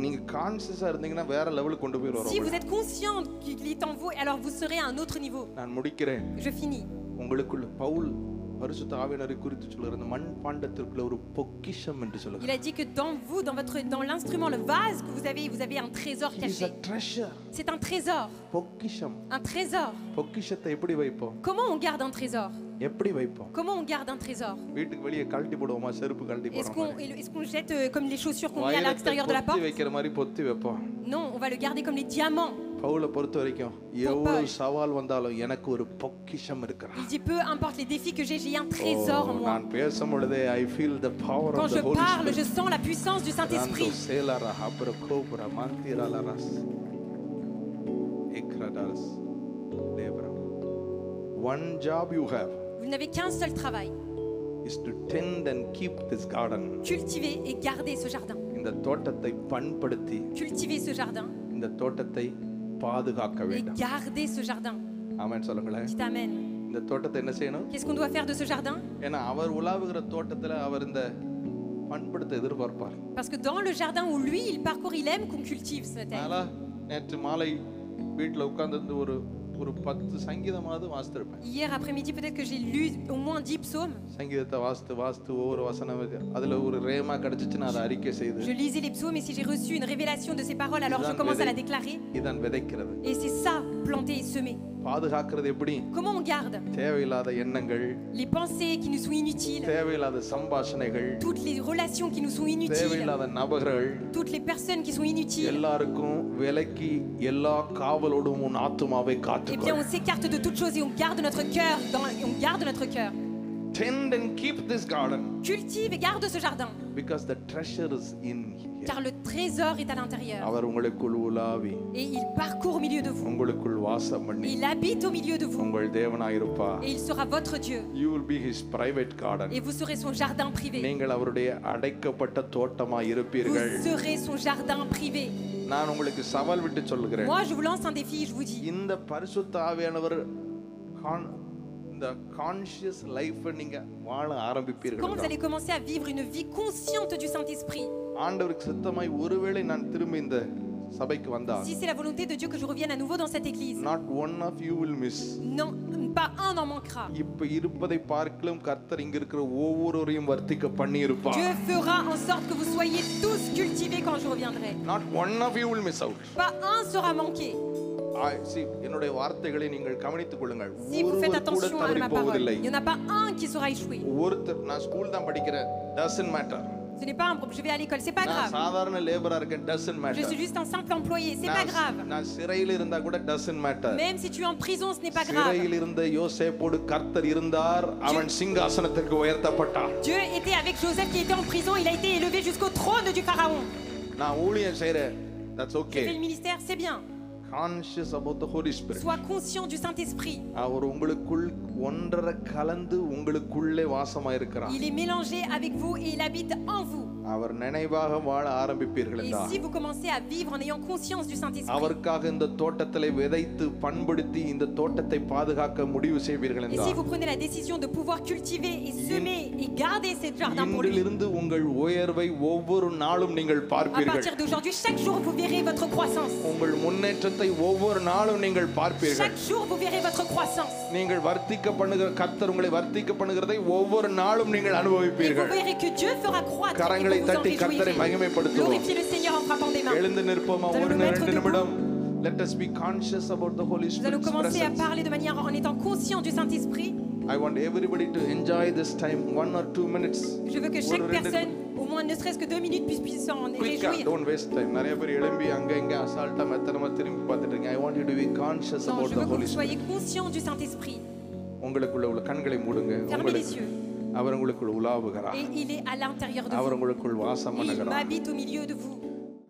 நீங்க கான்ஷியஸா இருந்தீங்கன்னா வேற லெவலுக்கு கொண்டு போய் Si vous வரோம். êtes conscient qu'il est en vous, alors vous serez à un autre niveau. நான் முடிக்கிறேன். Je finis. உங்களுக்குள்ள பவுல் பரிசுத்த ஆவியானவரை குறித்து சொல்லுகிற இந்த மண் பாண்டத்திற்குள்ள ஒரு பொக்கிஷம் என்று Il சொல்லுகிறார். a dit que dans vous, dans l'instrument, le vase que vous avez un trésor It is a caché. treasure. C'est un trésor. பொக்கிஷம். Un trésor. பொக்கிஷத்தை எப்படி வைப்போம்? Comment on garde un trésor? எப்படி வைப்போம்? Comment on garde un trésor? வீட்டுக்கு வெளியே கழட்டி போடுவோமா, செருப்பு கழட்டி Est-ce போடுவோமா? qu'on jette comme les chaussures qu'on met à வைரத்தை l'extérieur de la பொத்தி porte? வைக்கிற மாதிரி பொத்தி வைப்போம். Non, on va le garder comme les diamants. பவுலை பொறுத்த வரைக்கும் எவ்வளவு சவால் வந்தாலும் எனக்கு ஒரு பொக்கிஷம் இருக்கிறது. Il dit peu importe les défis que j'ai un trésor en moi. நான் பேசும் பொழுதே I feel the power Quand of the je Holy parle, Spirit. je sens la puissance du Saint-Esprit. சேலரா ஹப்ர கோப்ரா மந்திரலரஸ் எக்ரடாஸ் லேப்ரா. One job you have Vous n'avez qu'un seul travail. is to tend and keep this garden. Cultiver et garder ce jardin. இந்த தோட்டத்தை பண்படுத்தி Cultiver ce jardin இந்த தோட்டத்தை பாதுகாக்க et வேண்டும். garder ce jardin. ஆமென் சொல்லுங்களேன். Dites Amen. இந்த தோட்டத்தை என்ன செய்யணும்? Qu'est-ce qu'on doit faire de ce jardin? ஏன்னா அவர் உலாவுகிற தோட்டத்துல அவர் இந்த பண்படுத்த எதிர்பார்ப்பார். Parce que dans le jardin où lui il parcourt, il aime qu'on cultive cette terre. அதனால நேற்று மாலை வீட்டுல உட்கார்ந்து ஒரு 10 சங்கீதமாவது வாசித்திருப்பேன். Hier après-midi, peut-être que j'ai lu au moins 10 psaumes. சங்கீதத்தை வாசித்து ஒவ்வொரு வசனம் அதுல ஒரு ரேமா கிடைச்சிச்சுன்னா அதை அறிக்கை செய்து Je lisais les psaumes et si j'ai reçu une révélation de ces paroles, alors je commence à la déclarer. இதான் விதைக்கிறது. Et c'est ça, planter et semer. பாதுகாக்கிறது எப்படி? Comment on garde? தேவையில்லாத எண்ணங்கள், Les pensées qui nous sont inutiles, தேவையில்லாத சம்பாஷணைகள், toutes les relations qui nous sont inutiles, தேவையில்லாத நபர்கள், toutes les personnes qui sont inutiles. எல்லாருக்கும் விலக்கி எல்லா காவலோடும் உன் ஆத்துமாவை Eh bien, காத்துக்கொள். on s'écarte de toutes choses et on garde notre cœur. On garde notre cœur. Tend and keep this garden Cultive et garde ce jardin, because the treasure is in here. car le trésor est à l'intérieur. அவர் உங்களுக்குள் உலாவி Et il parcourt au milieu de vous. உங்களுக்குள் வாசம் பண்ணி Il habite au milieu de vous. உங்கள் தேவனாயிருப்பார். Et il sera votre Dieu. You will be his private garden. Et vous serez son jardin privé. நீங்கள் அவருடைய அடைக்கப்பட்ட தோட்டமாய் Vous இருப்பீர்கள். serez son jardin privé. நான் உங்களுக்கு சவால் விட்டு சொல்லுகிறேன். Moi, je vous lance un défi, je vous dis. இந்த பரிசுத்த ஆவியானவர் இந்த கான்ஷியஸ் லைஃப் நீங்க வாழ Quand vous ஆரம்பிப்பீர்கள், allez commencer à vivre une vie consciente du Saint-Esprit, ஆண்டவருக்கு சித்தமாய் ஒருவேளை நான் திரும்ப இந்த சபைக்கு வந்தால் si c'est la volonté de Dieu que je revienne à nouveau dans cette église, not one of you will miss. non, pas un n'en manquera. இப்ப இருப்பதை பார்க்கலும் கர்த்தர் இங்க இருக்கிற ஒவ்வொருவரையும் வர்த்திக்க பண்ணி இருப்பார். Dieu fera en sorte que vous soyez tous cultivés quand je reviendrai. Not one of you will miss out. Pas un sera manqué. என்னுடைய வார்த்தைகளை நீங்கள் கவனித்துக் கொள்ளுங்கள். Si vous faites ஒருவர் கூட attention à தவறி ma parole, போவதில்லை. il n'y en a pas un qui sera échoué. ஒருத்தர் நான் ஸ்கூல் தான் படிக்கிறேன், doesn't matter. Ce n'est pas un problème, je vais à l'école, c'est pas நான் grave. சாதாரண லேபரா இருக்கேன், doesn't Je matter. suis juste un simple employé, c'est pas grave. நான் சிறையில் இருந்தா கூட doesn't matter. Même si tu es en prison, ce n'est pas grave. சிறையில் இருந்த யோசேப்போடு கர்த்தர் இருந்தார், அவன் சிங்காசனத்திற்கு உயர்த்தப்பட்டான். Dieu était avec Joseph qui était en prison, il a été élevé jusqu'au trône du pharaon. நான் ஊழியம் செய்றேன், that's J'ai fait okay. le ministère, c'est bien. Conscious about the Holy Spirit. Sois conscient du Saint-Esprit. அவர் உங்களுக்குள் ஒன்றரை கலந்து உங்களுக்குள்ளே வாசமாயிருக்கிறார். Il est mélangé avec vous et il habite en vous. அவர் நினைவாக வாழ ஆரம்பிப்பீர்கள் Et என்றார். si vous commencez à vivre en ayant conscience du Saint-Esprit, அவருக்காக இந்த தோட்டத்திலே விதைத்து பண்படுத்தி இந்த தோட்டத்தை பாதுகாக்க முடிவு செய்வீர்கள் et si என்றார். vous prenez la décision de pouvoir cultiver et semer et garder ce jardin pour lui, இன்றிலிருந்து உங்கள் உயர்வை ஒவ்வொரு நாளும் நீங்கள் à பார்ப்பீர்கள். partir d'aujourd'hui, chaque jour vous verrez votre croissance. உங்கள் முன்னேற்றத்தை ஒவ்வொரு நாளும் நீங்கள் பார்ப்பீர்கள். Chaque jour vous verrez votre croissance. நீங்கள் வர்த்திக்க பண்ணுகிற கர்த்தர் உங்களை வர்த்திக்க பண்ணுகிறதை ஒவ்வொரு நாளும் நீங்கள் Et vous அனுபவிப்பீர்கள். verrez que Dieu fera croître et கரங்களை que vous en தட்டி கர்த்தரை réjouirez. மகிமைப்படுத்துவோம். Glorifiez le Seigneur en frappant des mains. எழுந்து நிற்போமா Nous allons ஒரு nous mettre 2 debout. நிமிடம். Let us be conscious about the Holy Nous allons Spirit's commencer à presence. parler de manière en étant conscient du Saint-Esprit. I want everybody to enjoy this time 1 or 2 minutes. Je veux que chaque personne, au moins ne serait-ce que 2 minutes, puisse s'en Quick, réjouir. don't waste time. நிறைய பேர் எழும்பி அங்க இங்க அசால்ட்டா மெத்தனமா திரும்பி பார்த்துட்டு இருக்கீங்க. I want you to be conscious Non, about je the veux que Holy vous Spirit. soyez conscient du Saint-Esprit. உங்களுக்குள்ள உள்ள கண்களை மூடுங்க. Fermez les yeux. அவர் உங்களுக்குள் உலாவுகிறார். Et il est à l'intérieur de அவர் vous. உங்களுக்குள் வாசம் Il பண்ணுகிறார். m'habite au milieu de vous.